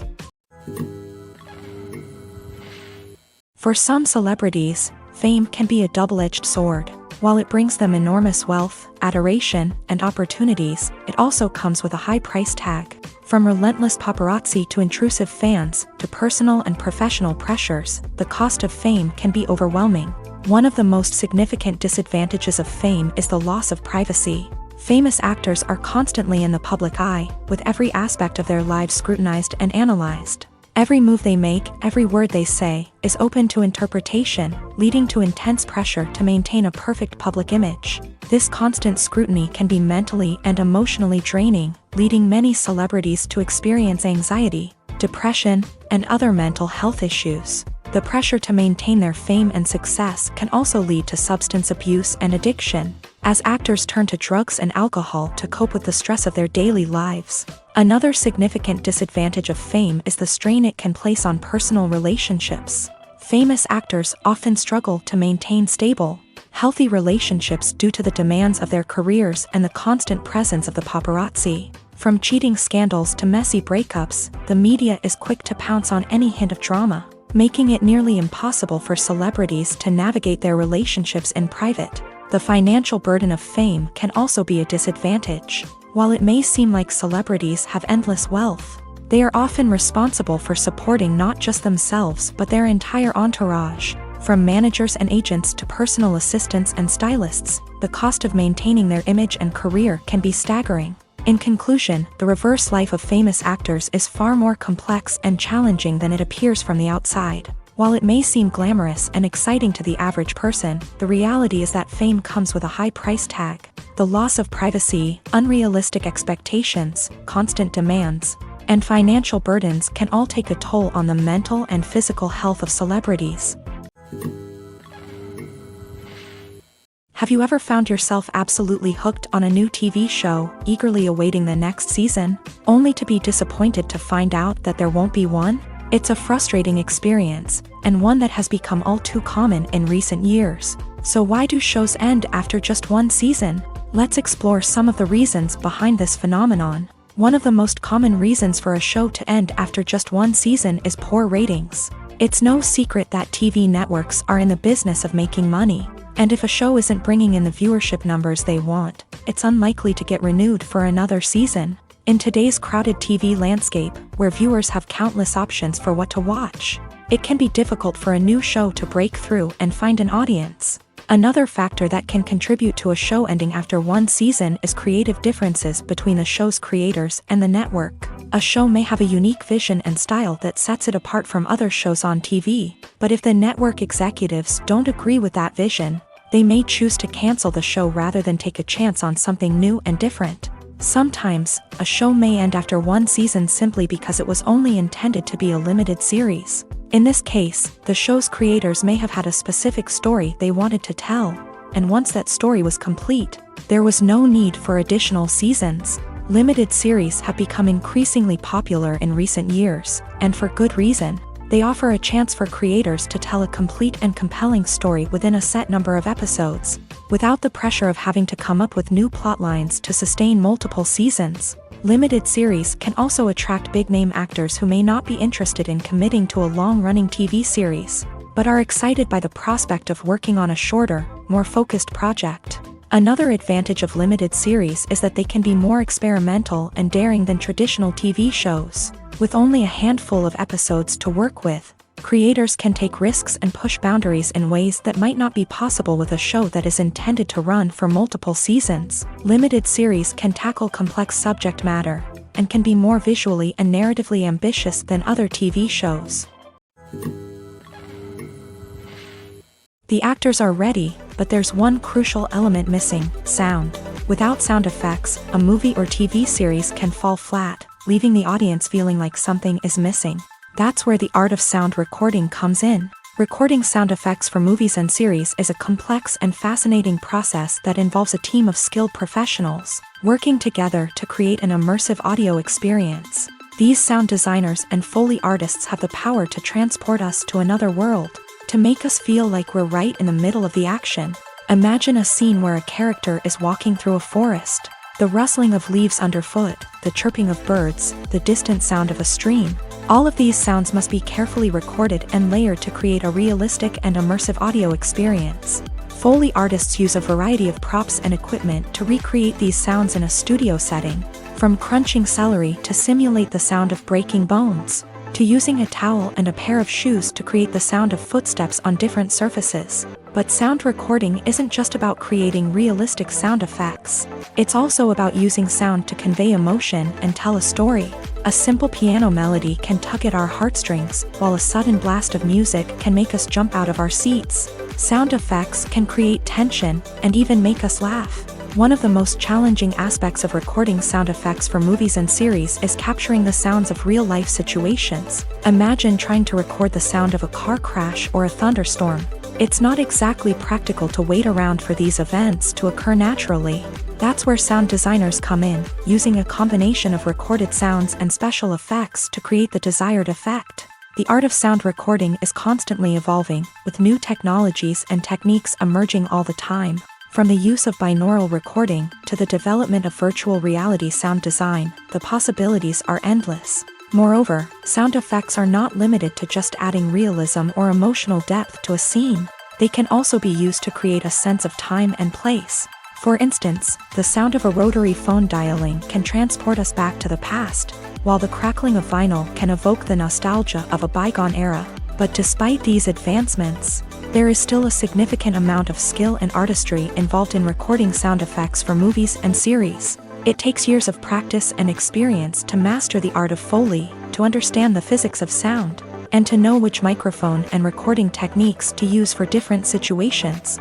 For some celebrities, fame can be a double-edged sword. While it brings them enormous wealth, adoration, and opportunities, it also comes with a high price tag. From relentless paparazzi to intrusive fans, to personal and professional pressures, the cost of fame can be overwhelming. One of the most significant disadvantages of fame is the loss of privacy. Famous actors are constantly in the public eye, with every aspect of their lives scrutinized and analyzed. Every move they make, every word they say, is open to interpretation, leading to intense pressure to maintain a perfect public image. This constant scrutiny can be mentally and emotionally draining, leading many celebrities to experience anxiety, depression, and other mental health issues. The pressure to maintain their fame and success can also lead to substance abuse and addiction, as actors turn to drugs and alcohol to cope with the stress of their daily lives. Another significant disadvantage of fame is the strain it can place on personal relationships. Famous actors often struggle to maintain stable, healthy relationships due to the demands of their careers and the constant presence of the paparazzi. From cheating scandals to messy breakups, the media is quick to pounce on any hint of drama, making it nearly impossible for celebrities to navigate their relationships in private. The financial burden of fame can also be a disadvantage. While it may seem like celebrities have endless wealth, they are often responsible for supporting not just themselves but their entire entourage. From managers and agents to personal assistants and stylists, the cost of maintaining their image and career can be staggering. In conclusion, the reverse life of famous actors is far more complex and challenging than it appears from the outside. While it may seem glamorous and exciting to the average person, the reality is that fame comes with a high price tag. The loss of privacy, unrealistic expectations, constant demands, and financial burdens can all take a toll on the mental and physical health of celebrities. Have you ever found yourself absolutely hooked on a new TV show, eagerly awaiting the next season, only to be disappointed to find out that there won't be one? It's a frustrating experience, and one that has become all too common in recent years. So why do shows end after just one season? Let's explore some of the reasons behind this phenomenon. One of the most common reasons for a show to end after just one season is poor ratings. It's no secret that TV networks are in the business of making money. And if a show isn't bringing in the viewership numbers they want, it's unlikely to get renewed for another season. In today's crowded TV landscape, where viewers have countless options for what to watch, it can be difficult for a new show to break through and find an audience. Another factor that can contribute to a show ending after one season is creative differences between the show's creators and the network. A show may have a unique vision and style that sets it apart from other shows on TV, but if the network executives don't agree with that vision, they may choose to cancel the show rather than take a chance on something new and different. Sometimes, a show may end after one season simply because it was only intended to be a limited series. In this case, the show's creators may have had a specific story they wanted to tell, and once that story was complete, there was no need for additional seasons. Limited series have become increasingly popular in recent years, and for good reason. They offer a chance for creators to tell a complete and compelling story within a set number of episodes, without the pressure of having to come up with new plotlines to sustain multiple seasons. Limited series can also attract big-name actors who may not be interested in committing to a long-running TV series, but are excited by the prospect of working on a shorter, more focused project. Another advantage of limited series is that they can be more experimental and daring than traditional TV shows. With only a handful of episodes to work with, creators can take risks and push boundaries in ways that might not be possible with a show that is intended to run for multiple seasons. Limited series can tackle complex subject matter, and can be more visually and narratively ambitious than other TV shows. The actors are ready, but there's one crucial element missing: sound. Without sound effects, a movie or TV series can fall flat. leaving the audience feeling like something is missing. That's where the art of sound recording comes in. Recording sound effects for movies and series is a complex and fascinating process that involves a team of skilled professionals working together to create an immersive audio experience. These sound designers and Foley artists have the power to transport us to another world, to make us feel like we're right in the middle of the action. Imagine a scene where a character is walking through a forest. The rustling of leaves underfoot, the chirping of birds, the distant sound of a stream. All of these sounds must be carefully recorded and layered to create a realistic and immersive audio experience. Foley artists use a variety of props and equipment to recreate these sounds in a studio setting, from crunching celery to simulate the sound of breaking bones, to using a towel and a pair of shoes to create the sound of footsteps on different surfaces. But sound recording isn't just about creating realistic sound effects. It's also about using sound to convey emotion and tell a story. A simple piano melody can tug at our heartstrings, while a sudden blast of music can make us jump out of our seats. Sound effects can create tension and even make us laugh. One of the most challenging aspects of recording sound effects for movies and series is capturing the sounds of real-life situations. Imagine trying to record the sound of a car crash or a thunderstorm. It's not exactly practical to wait around for these events to occur naturally. That's where sound designers come in, using a combination of recorded sounds and special effects to create the desired effect. The art of sound recording is constantly evolving, with new technologies and techniques emerging all the time. From the use of binaural recording to the development of virtual reality sound design, the possibilities are endless. Moreover, sound effects are not limited to just adding realism or emotional depth to a scene. They can also be used to create a sense of time and place. For instance, the sound of a rotary phone dialing can transport us back to the past, while the crackling of vinyl can evoke the nostalgia of a bygone era. But despite these advancements, there is still a significant amount of skill and artistry involved in recording sound effects for movies and series. It takes years of practice and experience to master the art of Foley, to understand the physics of sound, and to know which microphone and recording techniques to use for different situations.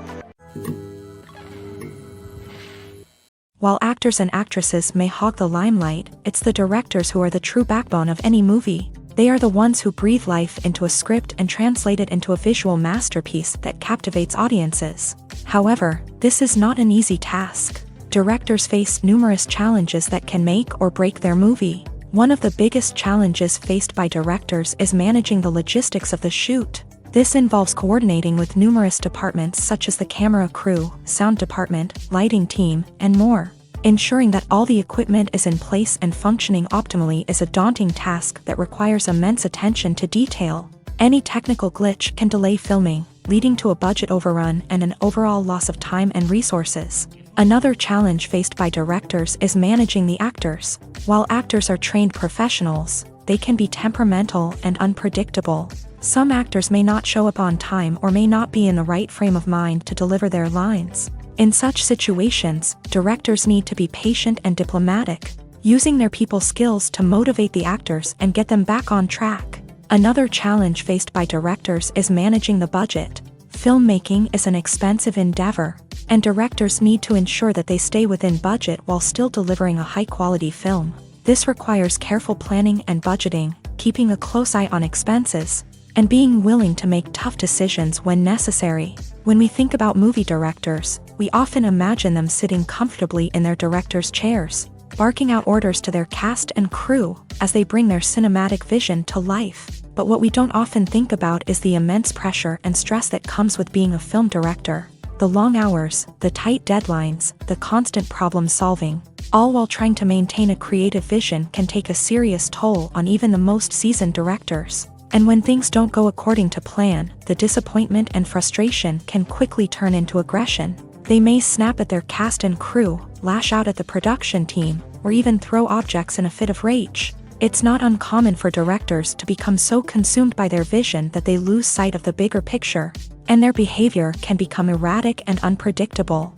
While actors and actresses may hog the limelight, it's the directors who are the true backbone of any movie. They are the ones who breathe life into a script and translate it into a visual masterpiece that captivates audiences. However, this is not an easy task. Directors face numerous challenges that can make or break their movie. One of the biggest challenges faced by directors is managing the logistics of the shoot. This involves coordinating with numerous departments such as the camera crew, sound department, lighting team, and more. Ensuring that all the equipment is in place and functioning optimally is a daunting task that requires immense attention to detail. Any technical glitch can delay filming, leading to a budget overrun and an overall loss of time and resources. Another challenge faced by directors is managing the actors. While actors are trained professionals, they can be temperamental and unpredictable. Some actors may not show up on time or may not be in the right frame of mind to deliver their lines. In such situations, directors need to be patient and diplomatic, using their people skills to motivate the actors and get them back on track. Another challenge faced by directors is managing the budget. Filmmaking is an expensive endeavor, and directors need to ensure that they stay within budget while still delivering a high-quality film. This requires careful planning and budgeting, keeping a close eye on expenses, and being willing to make tough decisions when necessary. When we think about movie directors, we often imagine them sitting comfortably in their director's chairs, barking out orders to their cast and crew as they bring their cinematic vision to life. But what we don't often think about is the immense pressure and stress that comes with being a film director. The long hours, the tight deadlines, the constant problem solving, all while trying to maintain a creative vision can take a serious toll on even the most seasoned directors. And when things don't go according to plan, the disappointment and frustration can quickly turn into aggression. They may snap at their cast and crew, lash out at the production team, or even throw objects in a fit of rage. It's not uncommon for directors to become so consumed by their vision that they lose sight of the bigger picture, and their behavior can become erratic and unpredictable.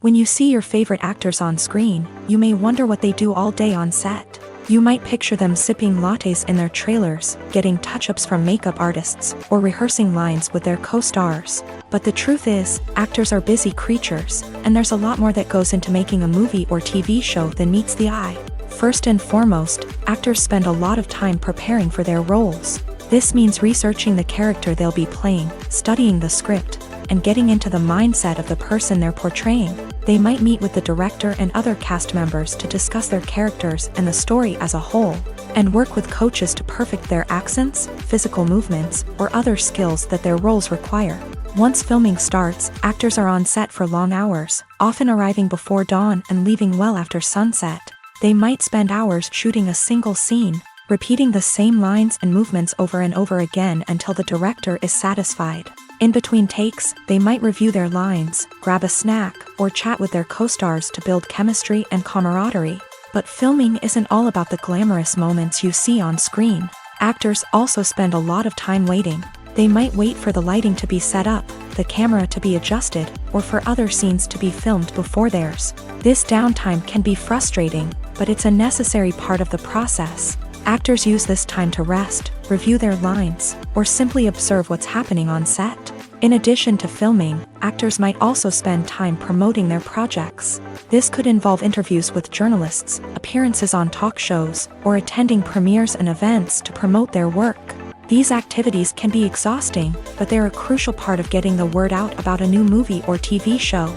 When you see your favorite actors on screen, you may wonder what they do all day on set. You might picture them sipping lattes in their trailers, getting touch-ups from makeup artists, or rehearsing lines with their co-stars. But the truth is, actors are busy creatures, and there's a lot more that goes into making a movie or TV show than meets the eye. First and foremost, actors spend a lot of time preparing for their roles. This means researching the character they'll be playing, studying the script, and getting into the mindset of the person they're portraying. They might meet with the director and other cast members to discuss their characters and the story as a whole, and work with coaches to perfect their accents, physical movements, or other skills that their roles require. Once filming starts, actors are on set for long hours, often arriving before dawn and leaving well after sunset. They might spend hours shooting a single scene, repeating the same lines and movements over and over again until the director is satisfied. In between takes, they might review their lines, grab a snack, or chat with their co-stars to build chemistry and camaraderie. But filming isn't all about the glamorous moments you see on screen. Actors also spend a lot of time waiting. They might wait for the lighting to be set up, the camera to be adjusted, or for other scenes to be filmed before theirs. This downtime can be frustrating, but it's a necessary part of the process. Actors use this time to rest, review their lines, or simply observe what's happening on set. In addition to filming, actors might also spend time promoting their projects. This could involve interviews with journalists, appearances on talk shows, or attending premieres and events to promote their work. These activities can be exhausting, but they're a crucial part of getting the word out about a new movie or TV show.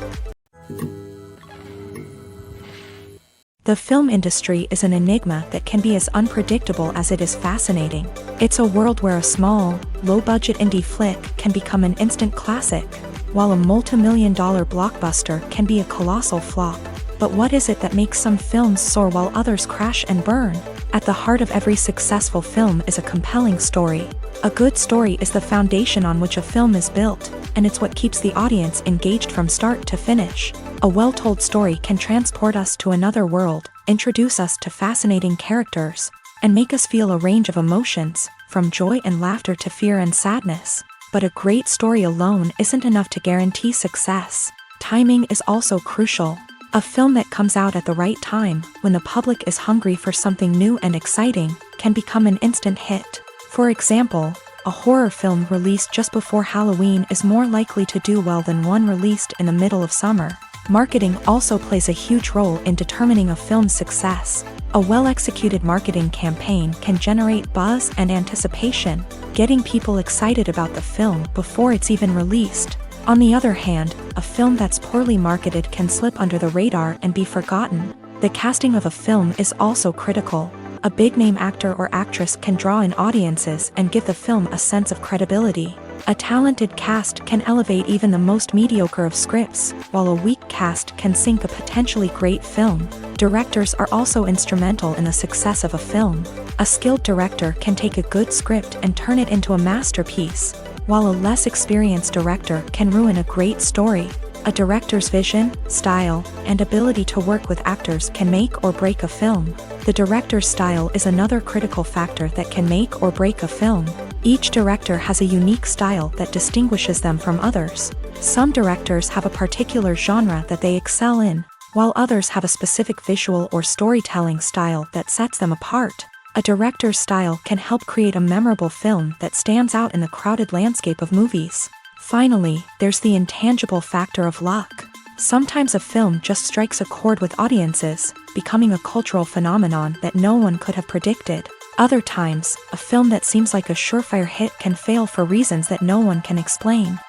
The film industry is an enigma that can be as unpredictable as it is fascinating. It's a world where a small, low-budget indie flick can become an instant classic, while a multi-million-dollar blockbuster can be a colossal flop. But what is it that makes some films soar while others crash and burn? At the heart of every successful film is a compelling story. A good story is the foundation on which a film is built, and it's what keeps the audience engaged from start to finish. A well-told story can transport us to another world, introduce us to fascinating characters, and make us feel a range of emotions, from joy and laughter to fear and sadness. But a great story alone isn't enough to guarantee success. Timing is also crucial. A film that comes out at the right time, when the public is hungry for something new and exciting, can become an instant hit. For example, a horror film released just before Halloween is more likely to do well than one released in the middle of summer. Marketing also plays a huge role in determining a film's success. A well-executed marketing campaign can generate buzz and anticipation, getting people excited about the film before it's even released. On the other hand, a film that's poorly marketed can slip under the radar and be forgotten. The casting of a film is also critical. A big-name actor or actress can draw in audiences and give the film a sense of credibility. A talented cast can elevate even the most mediocre of scripts, while a weak cast can sink a potentially great film. Directors are also instrumental in the success of a film. A skilled director can take a good script and turn it into a masterpiece, while a less experienced director can ruin a great story. A director's vision, style, and ability to work with actors can make or break a film. The director's style is another critical factor that can make or break a film. Each director has a unique style that distinguishes them from others. Some directors have a particular genre that they excel in, while others have a specific visual or storytelling style that sets them apart. A director's style can help create a memorable film that stands out in the crowded landscape of movies. Finally, there's the intangible factor of luck. Sometimes a film just strikes a chord with audiences, becoming a cultural phenomenon that no one could have predicted. Other times, a film that seems like a surefire hit can fail for reasons that no one can explain.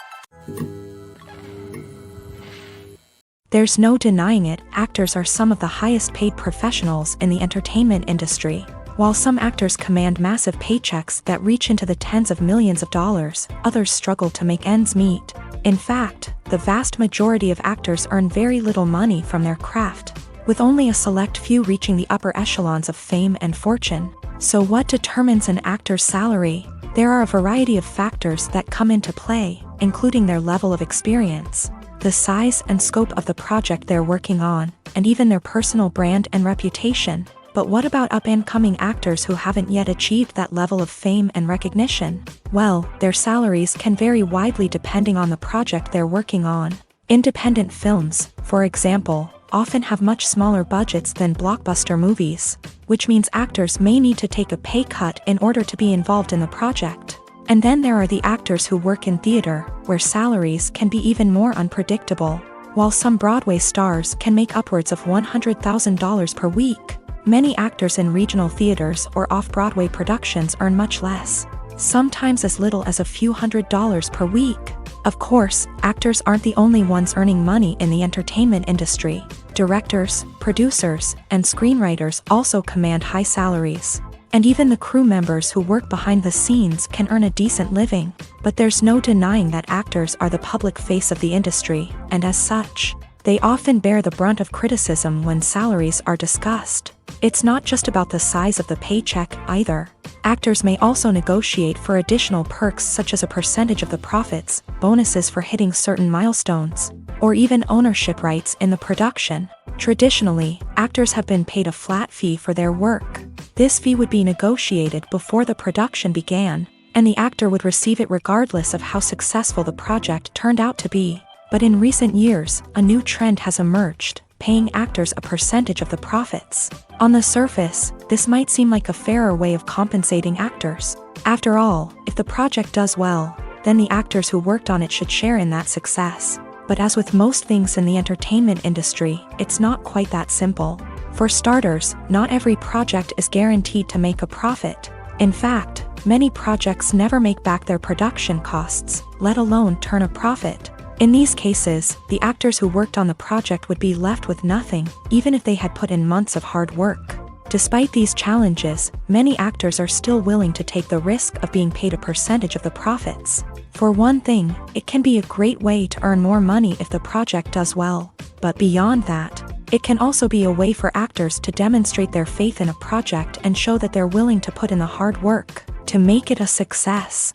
There's no denying it, actors are some of the highest paid professionals in the entertainment industry. While some actors command massive paychecks that reach into the tens of millions of dollars, others struggle to make ends meet. In fact, the vast majority of actors earn very little money from their craft, with only a select few reaching the upper echelons of fame and fortune. So what determines an actor's salary? There are a variety of factors that come into play, including their level of experience, the size and scope of the project they're working on, and even their personal brand and reputation. But what about up-and-coming actors who haven't yet achieved that level of fame and recognition? Well, their salaries can vary widely depending on the project they're working on. Independent films, for example, often have much smaller budgets than blockbuster movies, which means actors may need to take a pay cut in order to be involved in the project. And then there are the actors who work in theater, where salaries can be even more unpredictable. While some Broadway stars can make upwards of $100,000 per week, many actors in regional theaters or off-Broadway productions earn much less, sometimes as little as a few $100s per week. Of course, actors aren't the only ones earning money in the entertainment industry. Directors, producers, and screenwriters also command high salaries. And even the crew members who work behind the scenes can earn a decent living. But there's no denying that actors are the public face of the industry, and as such, they often bear the brunt of criticism when salaries are discussed. It's not just about the size of the paycheck, either. Actors may also negotiate for additional perks such as a percentage of the profits, bonuses for hitting certain milestones, or even ownership rights in the production. Traditionally, actors have been paid a flat fee for their work. This fee would be negotiated before the production began, and the actor would receive it regardless of how successful the project turned out to be. But in recent years, a new trend has emerged, paying actors a percentage of the profits. On the surface, this might seem like a fairer way of compensating actors. After all, if the project does well, then the actors who worked on it should share in that success. But as with most things in the entertainment industry, it's not quite that simple. For starters, not every project is guaranteed to make a profit. In fact, many projects never make back their production costs, let alone turn a profit. In these cases, the actors who worked on the project would be left with nothing, even if they had put in months of hard work. Despite these challenges, many actors are still willing to take the risk of being paid a percentage of the profits. For one thing, it can be a great way to earn more money if the project does well. But beyond that, it can also be a way for actors to demonstrate their faith in a project and show that they're willing to put in the hard work to make it a success.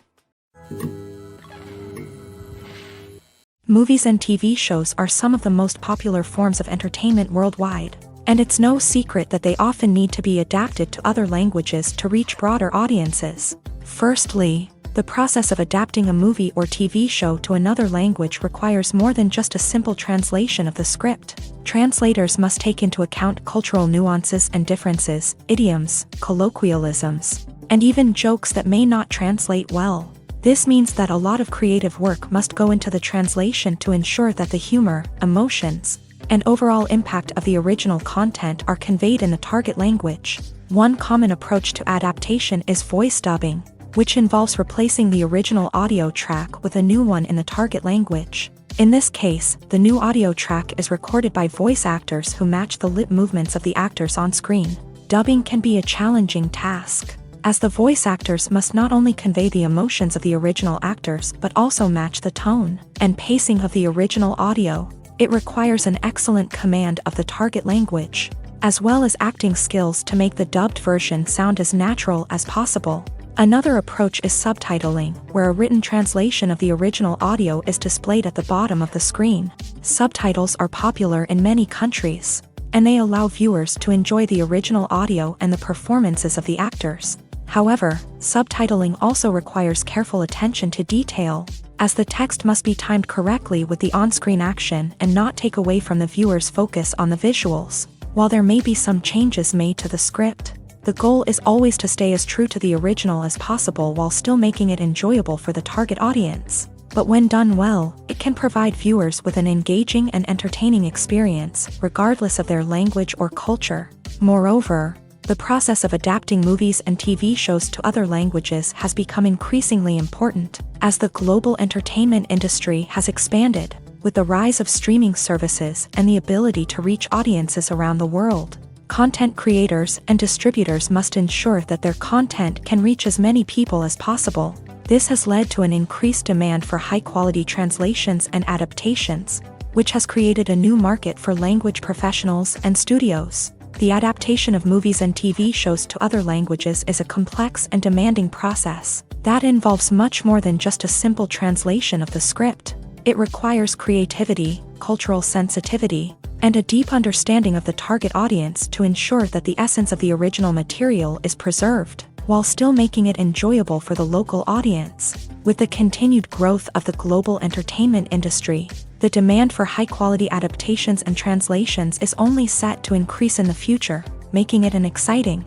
Movies and TV shows are some of the most popular forms of entertainment worldwide, and it's no secret that they often need to be adapted to other languages to reach broader audiences. Firstly, the process of adapting a movie or TV show to another language requires more than just a simple translation of the script. Translators must take into account cultural nuances and differences, idioms, colloquialisms, and even jokes that may not translate well. This means that a lot of creative work must go into the translation to ensure that the humor, emotions, and overall impact of the original content are conveyed in the target language. One common approach to adaptation is voice dubbing, which involves replacing the original audio track with a new one in the target language. In this case, the new audio track is recorded by voice actors who match the lip movements of the actors on screen. Dubbing can be a challenging task, as the voice actors must not only convey the emotions of the original actors but also match the tone and pacing of the original audio. It requires an excellent command of the target language, as well as acting skills to make the dubbed version sound as natural as possible. Another approach is subtitling, where a written translation of the original audio is displayed at the bottom of the screen. Subtitles are popular in many countries, and they allow viewers to enjoy the original audio and the performances of the actors. However, subtitling also requires careful attention to detail, as the text must be timed correctly with the on-screen action and not take away from the viewer's focus on the visuals. While there may be some changes made to the script, the goal is always to stay as true to the original as possible while still making it enjoyable for the target audience. But when done well, it can provide viewers with an engaging and entertaining experience, regardless of their language or culture. Moreover, the process of adapting movies and TV shows to other languages has become increasingly important, as the global entertainment industry has expanded, with the rise of streaming services and the ability to reach audiences around the world. Content creators and distributors must ensure that their content can reach as many people as possible. This has led to an increased demand for high-quality translations and adaptations, which has created a new market for language professionals and studios. The adaptation of movies and TV shows to other languages is a complex and demanding process that involves much more than just a simple translation of the script. It requires creativity, cultural sensitivity, and a deep understanding of the target audience to ensure that the essence of the original material is preserved, while still making it enjoyable for the local audience. With the continued growth of the global entertainment industry, The demand for high-quality adaptations and translations is only set to increase in the future, making it an exciting.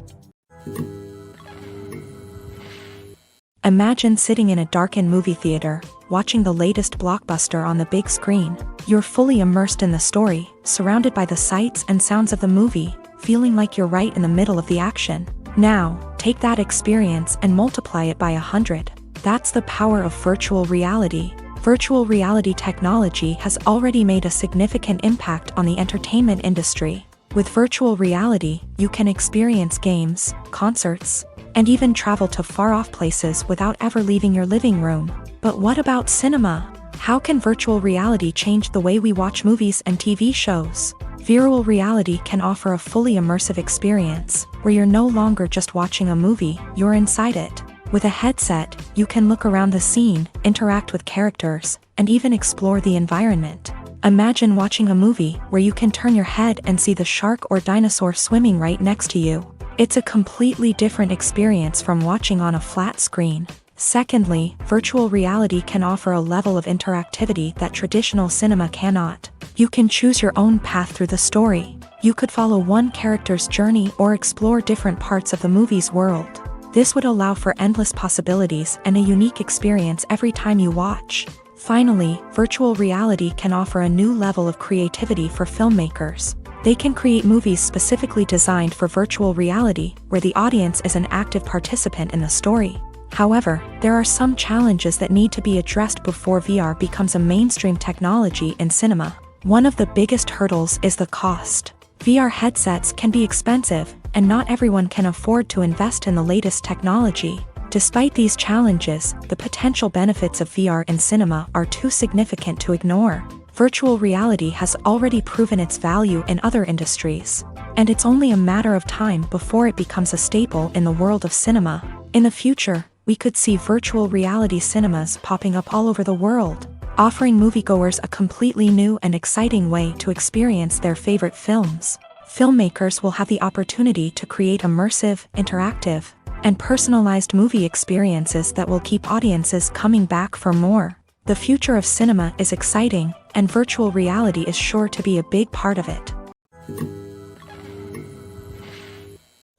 Imagine sitting in a darkened movie theater, watching the latest blockbuster on the big screen. You're fully immersed in the story, surrounded by the sights and sounds of the movie, feeling like you're right in the middle of the action. Now, take that experience and multiply it by 100. That's the power of virtual reality. Virtual reality technology has already made a significant impact on the entertainment industry. With virtual reality, you can experience games, concerts, and even travel to far-off places without ever leaving your living room. But what about cinema? How can virtual reality change the way we watch movies and TV shows? Virtual reality can offer a fully immersive experience, where you're no longer just watching a movie, you're inside it. With a headset, you can look around the scene, interact with characters, and even explore the environment. Imagine watching a movie where you can turn your head and see the shark or dinosaur swimming right next to you. It's a completely different experience from watching on a flat screen. Secondly, virtual reality can offer a level of interactivity that traditional cinema cannot. You can choose your own path through the story. You could follow one character's journey or explore different parts of the movie's world. This would allow for endless possibilities and a unique experience every time you watch. Finally, virtual reality can offer a new level of creativity for filmmakers. They can create movies specifically designed for virtual reality, where the audience is an active participant in the story. However, there are some challenges that need to be addressed before VR becomes a mainstream technology in cinema. One of the biggest hurdles is the cost. VR headsets can be expensive, and not everyone can afford to invest in the latest technology. Despite these challenges, the potential benefits of VR in cinema are too significant to ignore. Virtual reality has already proven its value in other industries, and it's only a matter of time before it becomes a staple in the world of cinema. In the future, we could see virtual reality cinemas popping up all over the world, offering moviegoers a completely new and exciting way to experience their favorite films. Filmmakers will have the opportunity to create immersive, interactive, and personalized movie experiences that will keep audiences coming back for more. The future of cinema is exciting, and virtual reality is sure to be a big part of it.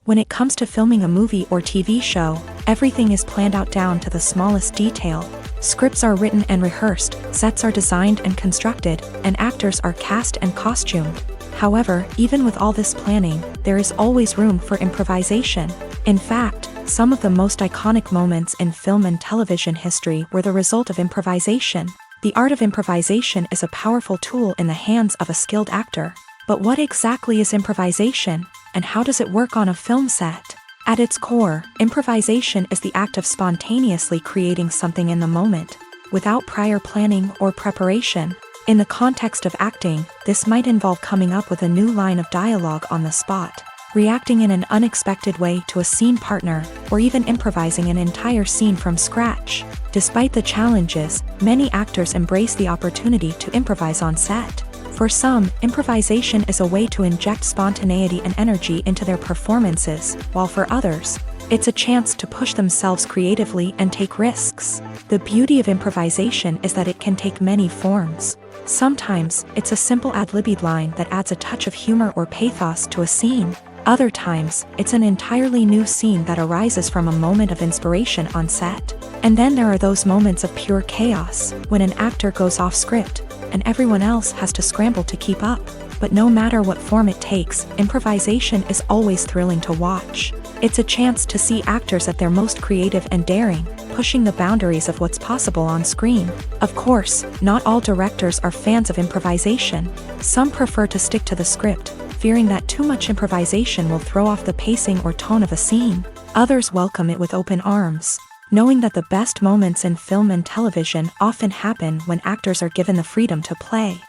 When it comes to filming a movie or TV show, everything is planned out down to the smallest detail. Scripts are written and rehearsed, sets are designed and constructed, and actors are cast and costumed. However, even with all this planning, there is always room for improvisation. In fact, some of the most iconic moments in film and television history were the result of improvisation. The art of improvisation is a powerful tool in the hands of a skilled actor. But what exactly is improvisation, and how does it work on a film set? At its core, improvisation is the act of spontaneously creating something in the moment, without prior planning or preparation. In the context of acting, this might involve coming up with a new line of dialogue on the spot, reacting in an unexpected way to a scene partner, or even improvising an entire scene from scratch. Despite the challenges, many actors embrace the opportunity to improvise on set. For some, improvisation is a way to inject spontaneity and energy into their performances, while for others, it's a chance to push themselves creatively and take risks. The beauty of improvisation is that it can take many forms. Sometimes, it's a simple ad-libbed line that adds a touch of humor or pathos to a scene. Other times, it's an entirely new scene that arises from a moment of inspiration on set. And then there are those moments of pure chaos, when an actor goes off script, and everyone else has to scramble to keep up. But no matter what form it takes, improvisation is always thrilling to watch. It's a chance to see actors at their most creative and daring, pushing the boundaries of what's possible on screen. Of course, not all directors are fans of improvisation. Some prefer to stick to the script, fearing that too much improvisation will throw off the pacing or tone of a scene. Others welcome it with open arms, knowing that the best moments in film and television often happen when actors are given the freedom to play.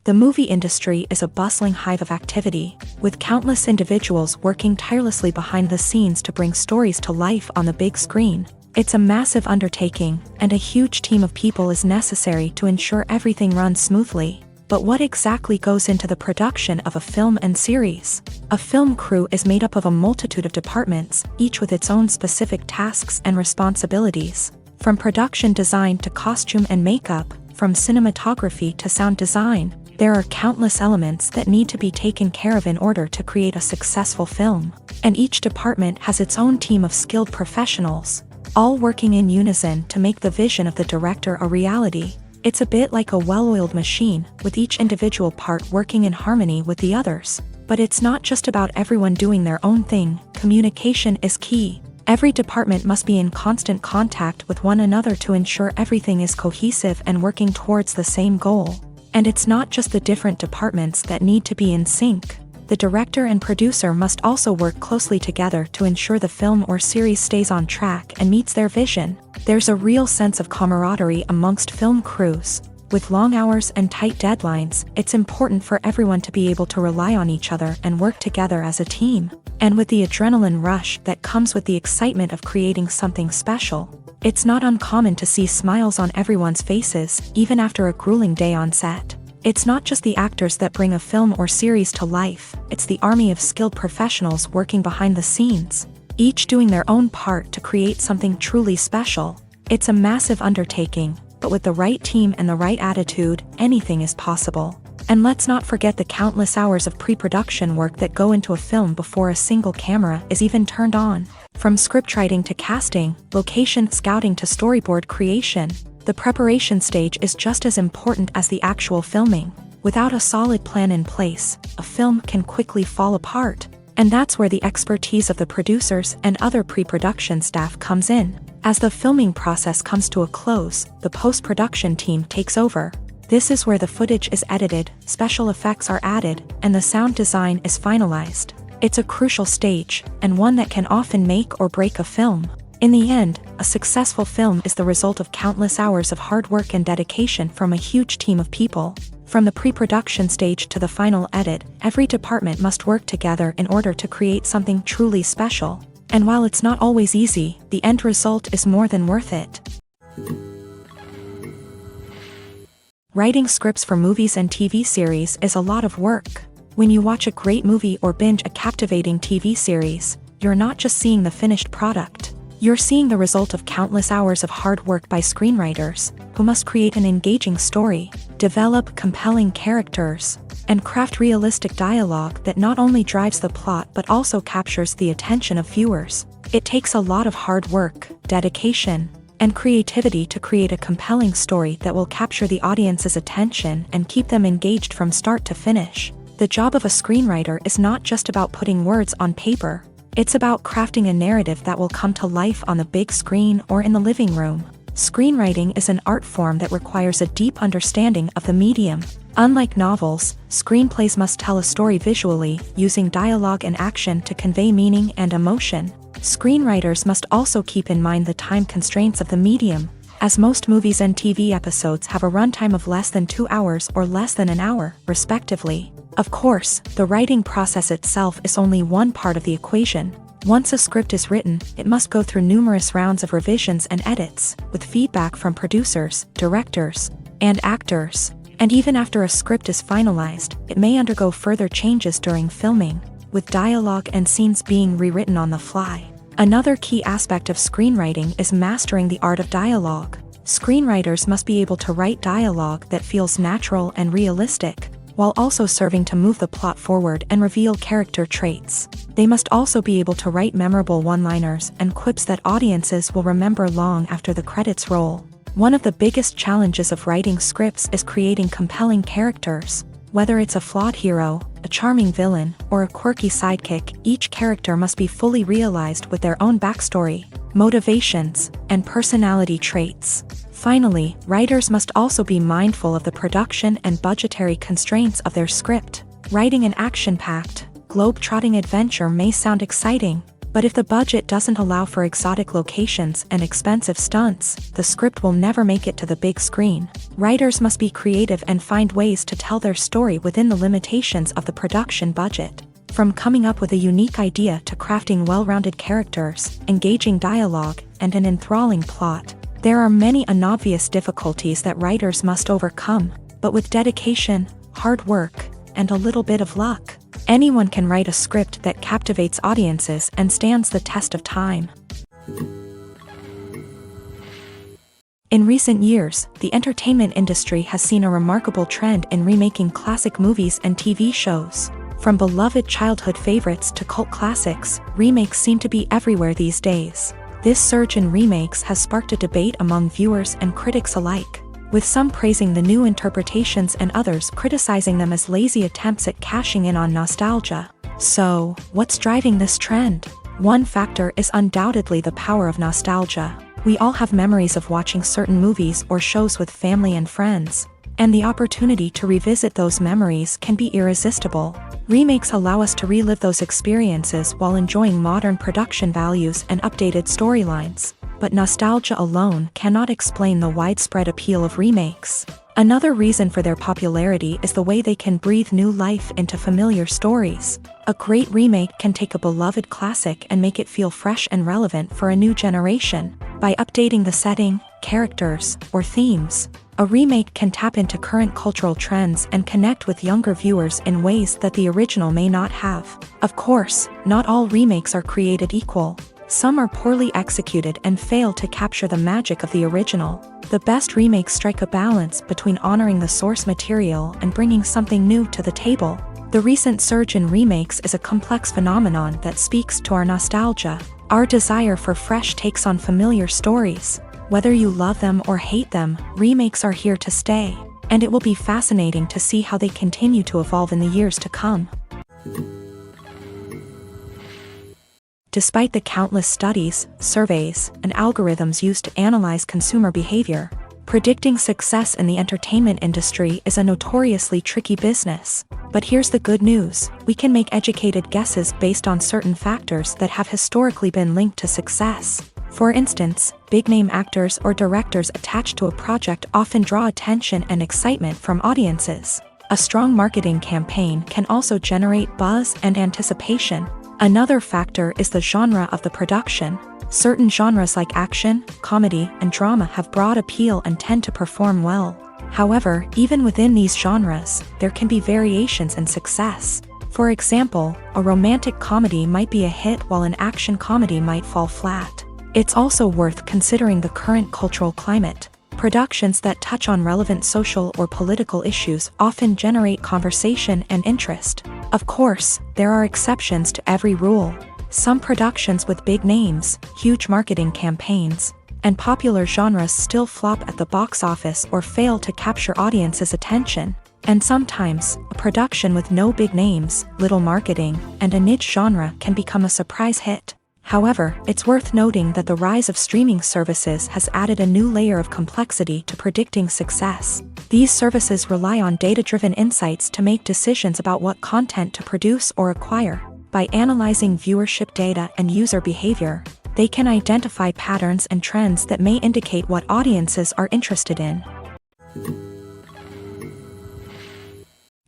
The movie industry is a bustling hive of activity, with countless individuals working tirelessly behind the scenes to bring stories to life on the big screen. It's a massive undertaking, and a huge team of people is necessary to ensure everything runs smoothly. But what exactly goes into the production of a film and series? A film crew is made up of a multitude of departments, each with its own specific tasks and responsibilities. From production design to costume and makeup, from cinematography to sound design, there are countless elements that need to be taken care of in order to create a successful film. And each department has its own team of skilled professionals, all working in unison to make the vision of the director a reality. It's a bit like a well-oiled machine, with each individual part working in harmony with the others. But it's not just about everyone doing their own thing. Communication is key. Every department must be in constant contact with one another to ensure everything is cohesive and working towards the same goal. And it's not just the different departments that need to be in sync. The director and producer must also work closely together to ensure the film or series stays on track and meets their vision. There's a real sense of camaraderie amongst film crews. With long hours and tight deadlines, it's important for everyone to be able to rely on each other and work together as a team. And with the adrenaline rush that comes with the excitement of creating something special, it's not uncommon to see smiles on everyone's faces, even after a grueling day on set. It's not just the actors that bring a film or series to life, it's the army of skilled professionals working behind the scenes, each doing their own part to create something truly special. It's a massive undertaking, but with the right team and the right attitude, anything is possible. And let's not forget the countless hours of pre-production work that go into a film before a single camera is even turned on. From scriptwriting to casting, location scouting to storyboard creation, the preparation stage is just as important as the actual filming. Without a solid plan in place, a film can quickly fall apart. And that's where the expertise of the producers and other pre-production staff comes in. As the filming process comes to a close, the post-production team takes over. This is where the footage is edited, special effects are added, and the sound design is finalized. It's a crucial stage, and one that can often make or break a film. In the end, a successful film is the result of countless hours of hard work and dedication from a huge team of people. From the pre-production stage to the final edit, every department must work together in order to create something truly special. And while it's not always easy, the end result is more than worth it. Writing scripts for movies and TV series is a lot of work. When you watch a great movie or binge a captivating TV series, you're not just seeing the finished product. You're seeing the result of countless hours of hard work by screenwriters, who must create an engaging story, develop compelling characters, and craft realistic dialogue that not only drives the plot but also captures the attention of viewers. It takes a lot of hard work, dedication, and creativity to create a compelling story that will capture the audience's attention and keep them engaged from start to finish. The job of a screenwriter is not just about putting words on paper. It's about crafting a narrative that will come to life on the big screen or in the living room. Screenwriting is an art form that requires a deep understanding of the medium. Unlike novels, screenplays must tell a story visually, using dialogue and action to convey meaning and emotion. Screenwriters must also keep in mind the time constraints of the medium, as most movies and TV episodes have a runtime of less than 2 hours or less than an hour, respectively. Of course, the writing process itself is only one part of the equation. Once a script is written, it must go through numerous rounds of revisions and edits, with feedback from producers, directors, and actors. And even after a script is finalized, it may undergo further changes during filming, with dialogue and scenes being rewritten on the fly. Another key aspect of screenwriting is mastering the art of dialogue. Screenwriters must be able to write dialogue that feels natural and realistic, while also serving to move the plot forward and reveal character traits. They must also be able to write memorable one-liners and quips that audiences will remember long after the credits roll. One of the biggest challenges of writing scripts is creating compelling characters. Whether it's a flawed hero, a charming villain, or a quirky sidekick, each character must be fully realized with their own backstory, motivations, and personality traits. Finally, writers must also be mindful of the production and budgetary constraints of their script. Writing an action-packed, globe-trotting adventure may sound exciting, but if the budget doesn't allow for exotic locations and expensive stunts, the script will never make it to the big screen. Writers must be creative and find ways to tell their story within the limitations of the production budget. From coming up with a unique idea to crafting well-rounded characters, engaging dialogue, and an enthralling plot, there are many unobvious difficulties that writers must overcome, but with dedication, hard work, and a little bit of luck, anyone can write a script that captivates audiences and stands the test of time. In recent years, the entertainment industry has seen a remarkable trend in remaking classic movies and TV shows. From beloved childhood favorites to cult classics, remakes seem to be everywhere these days. This surge in remakes has sparked a debate among viewers and critics alike, with some praising the new interpretations and others criticizing them as lazy attempts at cashing in on nostalgia. So, what's driving this trend? One factor is undoubtedly the power of nostalgia. We all have memories of watching certain movies or shows with family and friends, and the opportunity to revisit those memories can be irresistible. Remakes allow us to relive those experiences while enjoying modern production values and updated storylines. But nostalgia alone cannot explain the widespread appeal of remakes. Another reason for their popularity is the way they can breathe new life into familiar stories. A great remake can take a beloved classic and make it feel fresh and relevant for a new generation. By updating the setting, characters, or themes, a remake can tap into current cultural trends and connect with younger viewers in ways that the original may not have. Of course, not all remakes are created equal. Some are poorly executed and fail to capture the magic of the original. The best remakes strike a balance between honoring the source material and bringing something new to the table. The recent surge in remakes is a complex phenomenon that speaks to our nostalgia, our desire for fresh takes on familiar stories. Whether you love them or hate them, remakes are here to stay, and it will be fascinating to see how they continue to evolve in the years to come. Despite the countless studies, surveys, and algorithms used to analyze consumer behavior, predicting success in the entertainment industry is a notoriously tricky business. But here's the good news: we can make educated guesses based on certain factors that have historically been linked to success. For instance, big-name actors or directors attached to a project often draw attention and excitement from audiences. A strong marketing campaign can also generate buzz and anticipation. Another factor is the genre of the production. Certain genres like action, comedy, and drama have broad appeal and tend to perform well. However, even within these genres, there can be variations in success. For example, a romantic comedy might be a hit while an action comedy might fall flat. It's also worth considering the current cultural climate. Productions that touch on relevant social or political issues often generate conversation and interest. Of course, there are exceptions to every rule. Some productions with big names, huge marketing campaigns, and popular genres still flop at the box office or fail to capture audiences' attention. And sometimes, a production with no big names, little marketing, and a niche genre can become a surprise hit. However, it's worth noting that the rise of streaming services has added a new layer of complexity to predicting success. These services rely on data-driven insights to make decisions about what content to produce or acquire. By analyzing viewership data and user behavior, they can identify patterns and trends that may indicate what audiences are interested in.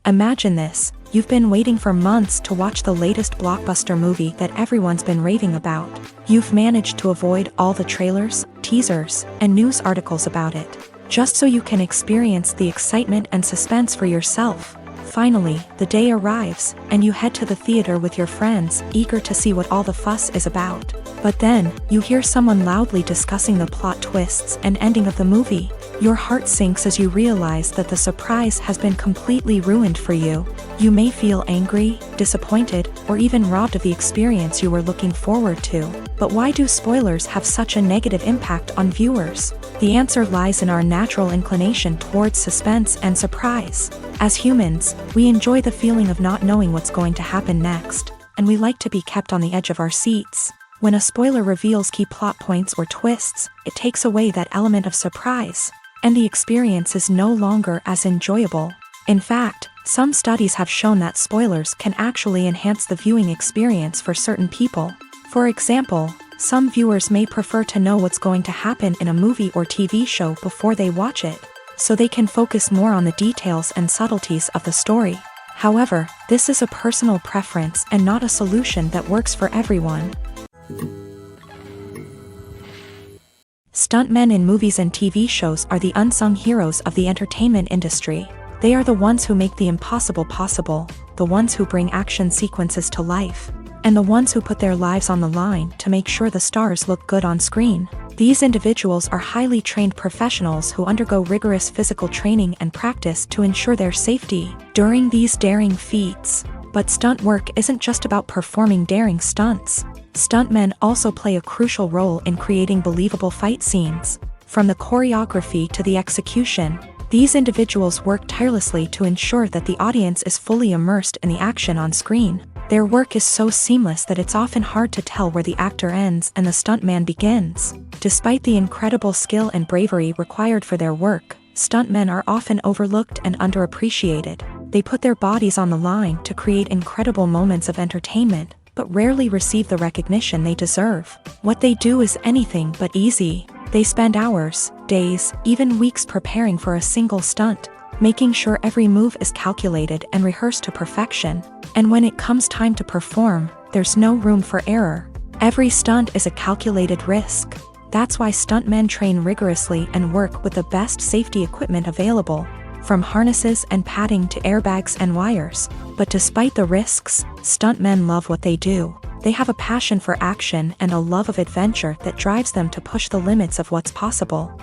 Imagine this: you've been waiting for months to watch the latest blockbuster movie that everyone's been raving about. You've managed to avoid all the trailers, teasers, and news articles about it, just so you can experience the excitement and suspense for yourself. Finally, the day arrives, and you head to the theater with your friends, eager to see what all the fuss is about. But then, you hear someone loudly discussing the plot twists and ending of the movie. Your heart sinks as you realize that the surprise has been completely ruined for you. You may feel angry, disappointed, or even robbed of the experience you were looking forward to. But why do spoilers have such a negative impact on viewers? The answer lies in our natural inclination towards suspense and surprise. As humans, we enjoy the feeling of not knowing what's going to happen next, and we like to be kept on the edge of our seats. When a spoiler reveals key plot points or twists, it takes away that element of surprise, and the experience is no longer as enjoyable. In fact, some studies have shown that spoilers can actually enhance the viewing experience for certain people. For example, some viewers may prefer to know what's going to happen in a movie or TV show before they watch it, so they can focus more on the details and subtleties of the story. However, this is a personal preference and not a solution that works for everyone. Stuntmen in movies and TV shows are the unsung heroes of the entertainment industry. They are the ones who make the impossible possible, the ones who bring action sequences to life, and the ones who put their lives on the line to make sure the stars look good on screen. These individuals are highly trained professionals who undergo rigorous physical training and practice to ensure their safety during these daring feats. But stunt work isn't just about performing daring stunts. Stuntmen also play a crucial role in creating believable fight scenes. From the choreography to the execution, these individuals work tirelessly to ensure that the audience is fully immersed in the action on screen. Their work is so seamless that it's often hard to tell where the actor ends and the stuntman begins. Despite the incredible skill and bravery required for their work, stuntmen are often overlooked and underappreciated. They put their bodies on the line to create incredible moments of entertainment, but rarely receive the recognition they deserve. What they do is anything but easy. They spend hours, days, even weeks preparing for a single stunt, making sure every move is calculated and rehearsed to perfection. And when it comes time to perform, there's no room for error. Every stunt is a calculated risk. That's why stuntmen train rigorously and work with the best safety equipment available, from harnesses and padding to airbags and wires. But despite the risks, stuntmen love what they do. They have a passion for action and a love of adventure that drives them to push the limits of what's possible.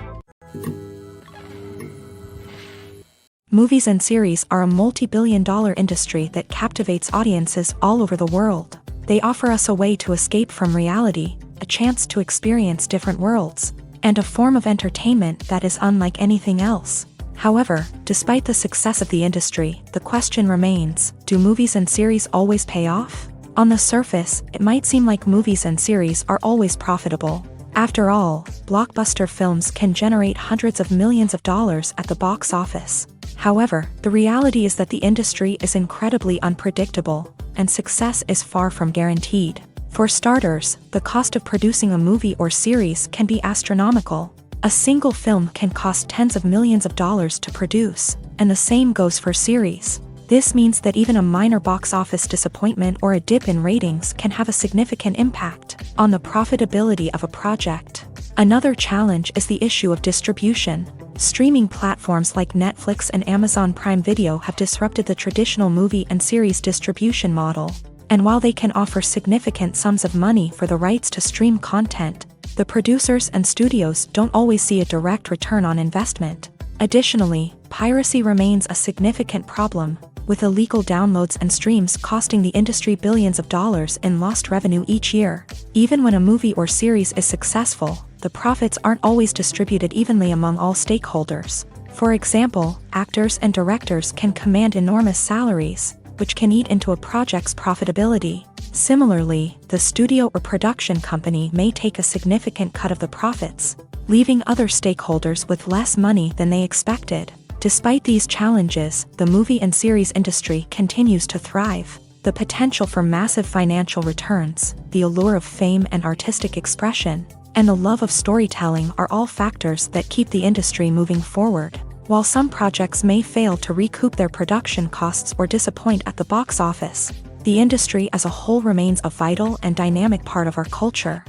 Movies and series are a multi-billion-dollar industry that captivates audiences all over the world. They offer us a way to escape from reality, a chance to experience different worlds, and a form of entertainment that is unlike anything else. However, despite the success of the industry, the question remains, do movies and series always pay off? On the surface, it might seem like movies and series are always profitable. After all, blockbuster films can generate hundreds of millions of dollars at the box office. However, the reality is that the industry is incredibly unpredictable, and success is far from guaranteed. For starters, the cost of producing a movie or series can be astronomical. A single film can cost tens of millions of dollars to produce, and the same goes for series. This means that even a minor box office disappointment or a dip in ratings can have a significant impact on the profitability of a project. Another challenge is the issue of distribution. Streaming platforms like Netflix and Amazon Prime Video have disrupted the traditional movie and series distribution model. And while they can offer significant sums of money for the rights to stream content, the producers and studios don't always see a direct return on investment. Additionally, piracy remains a significant problem, with illegal downloads and streams costing the industry billions of dollars in lost revenue each year. Even when a movie or series is successful, the profits aren't always distributed evenly among all stakeholders. For example, actors and directors can command enormous salaries, which can eat into a project's profitability. Similarly, the studio or production company may take a significant cut of the profits, leaving other stakeholders with less money than they expected. Despite these challenges, the movie and series industry continues to thrive. The potential for massive financial returns, the allure of fame and artistic expression, and the love of storytelling are all factors that keep the industry moving forward. While some projects may fail to recoup their production costs or disappoint at the box office, the industry as a whole remains a vital and dynamic part of our culture.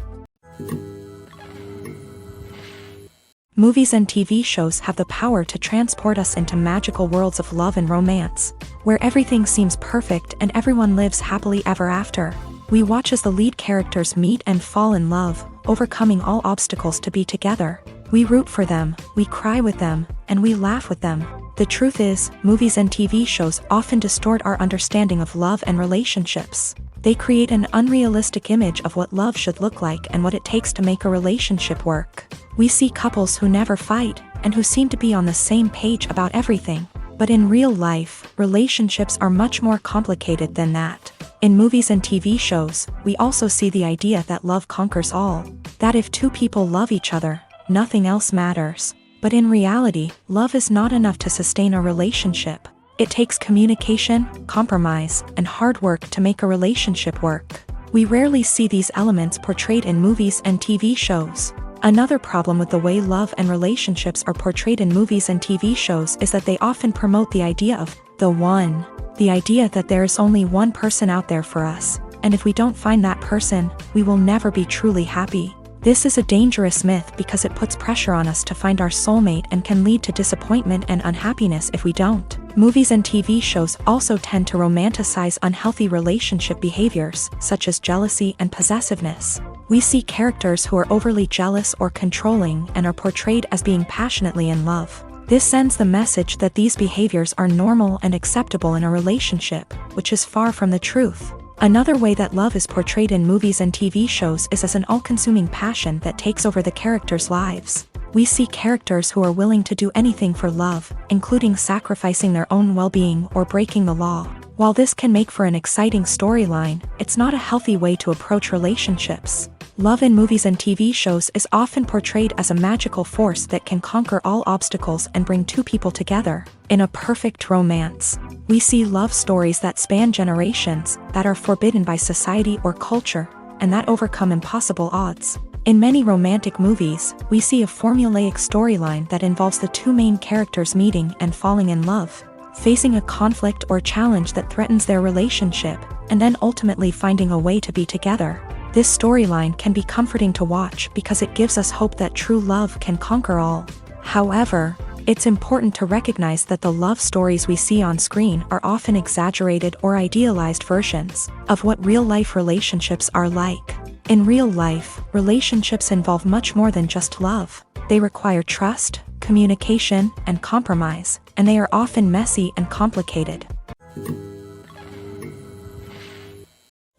Movies and TV shows have the power to transport us into magical worlds of love and romance, where everything seems perfect and everyone lives happily ever after. We watch as the lead characters meet and fall in love, overcoming all obstacles to be together. We root for them, we cry with them, and we laugh with them. The truth is, movies and TV shows often distort our understanding of love and relationships. They create an unrealistic image of what love should look like and what it takes to make a relationship work. We see couples who never fight, and who seem to be on the same page about everything. But in real life, relationships are much more complicated than that. In movies and TV shows, we also see the idea that love conquers all. That if two people love each other, nothing else matters. But in reality, love is not enough to sustain a relationship. It takes communication, compromise, and hard work to make a relationship work. We rarely see these elements portrayed in movies and TV shows. Another problem with the way love and relationships are portrayed in movies and TV shows is that they often promote the idea of the one. The idea that there is only one person out there for us, and if we don't find that person, we will never be truly happy. This is a dangerous myth because it puts pressure on us to find our soulmate and can lead to disappointment and unhappiness if we don't. Movies and TV shows also tend to romanticize unhealthy relationship behaviors, such as jealousy and possessiveness. We see characters who are overly jealous or controlling and are portrayed as being passionately in love. This sends the message that these behaviors are normal and acceptable in a relationship, which is far from the truth. Another way that love is portrayed in movies and TV shows is as an all-consuming passion that takes over the characters' lives. We see characters who are willing to do anything for love, including sacrificing their own well-being or breaking the law. While this can make for an exciting storyline, it's not a healthy way to approach relationships. Love in movies and TV shows is often portrayed as a magical force that can conquer all obstacles and bring two people together. In a perfect romance, we see love stories that span generations, that are forbidden by society or culture, and that overcome impossible odds. In many romantic movies, we see a formulaic storyline that involves the two main characters meeting and falling in love, facing a conflict or challenge that threatens their relationship, and then ultimately finding a way to be together. This storyline can be comforting to watch because it gives us hope that true love can conquer all. However, it's important to recognize that the love stories we see on screen are often exaggerated or idealized versions of what real-life relationships are like. In real life, relationships involve much more than just love. They require trust, communication, and compromise, and they are often messy and complicated.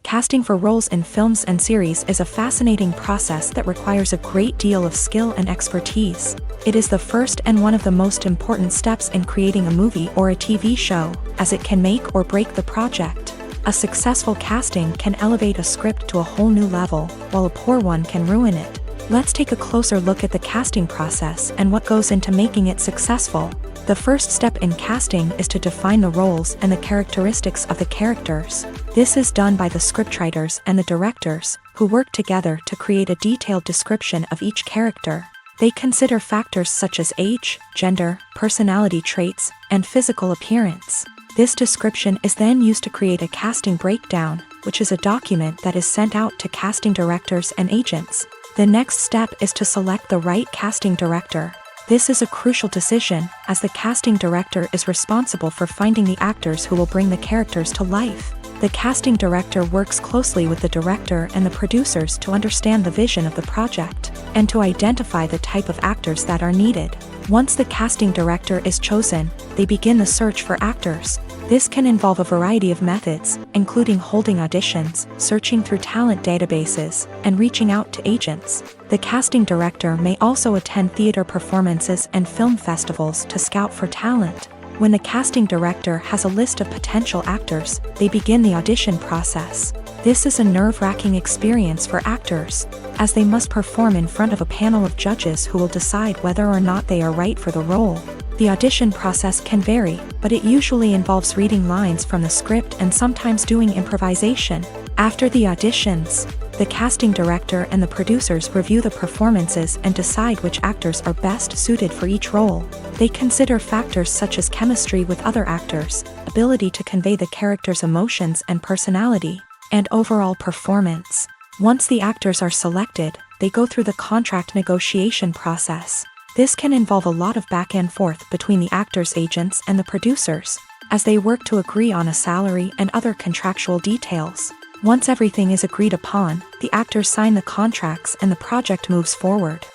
Casting for roles in films and series is a fascinating process that requires a great deal of skill and expertise. It is the first and one of the most important steps in creating a movie or a TV show, as it can make or break the project. A successful casting can elevate a script to a whole new level, while a poor one can ruin it. Let's take a closer look at the casting process and what goes into making it successful. The first step in casting is to define the roles and the characteristics of the characters. This is done by the scriptwriters and the directors, who work together to create a detailed description of each character. They consider factors such as age, gender, personality traits, and physical appearance. This description is then used to create a casting breakdown, which is a document that is sent out to casting directors and agents. The next step is to select the right casting director. This is a crucial decision, as the casting director is responsible for finding the actors who will bring the characters to life. The casting director works closely with the director and the producers to understand the vision of the project, and to identify the type of actors that are needed. Once the casting director is chosen, they begin the search for actors. This can involve a variety of methods, including holding auditions, searching through talent databases, and reaching out to agents. The casting director may also attend theater performances and film festivals to scout for talent. When the casting director has a list of potential actors, they begin the audition process. This is a nerve-wracking experience for actors, as they must perform in front of a panel of judges who will decide whether or not they are right for the role. The audition process can vary, but it usually involves reading lines from the script and sometimes doing improvisation. After the auditions, the casting director and the producers review the performances and decide which actors are best suited for each role. They consider factors such as chemistry with other actors, ability to convey the character's emotions and personality, and overall performance. Once the actors are selected, they go through the contract negotiation process. This can involve a lot of back and forth between the actors' agents and the producers, as they work to agree on a salary and other contractual details. Once everything is agreed upon, the actors sign the contracts and the project moves forward.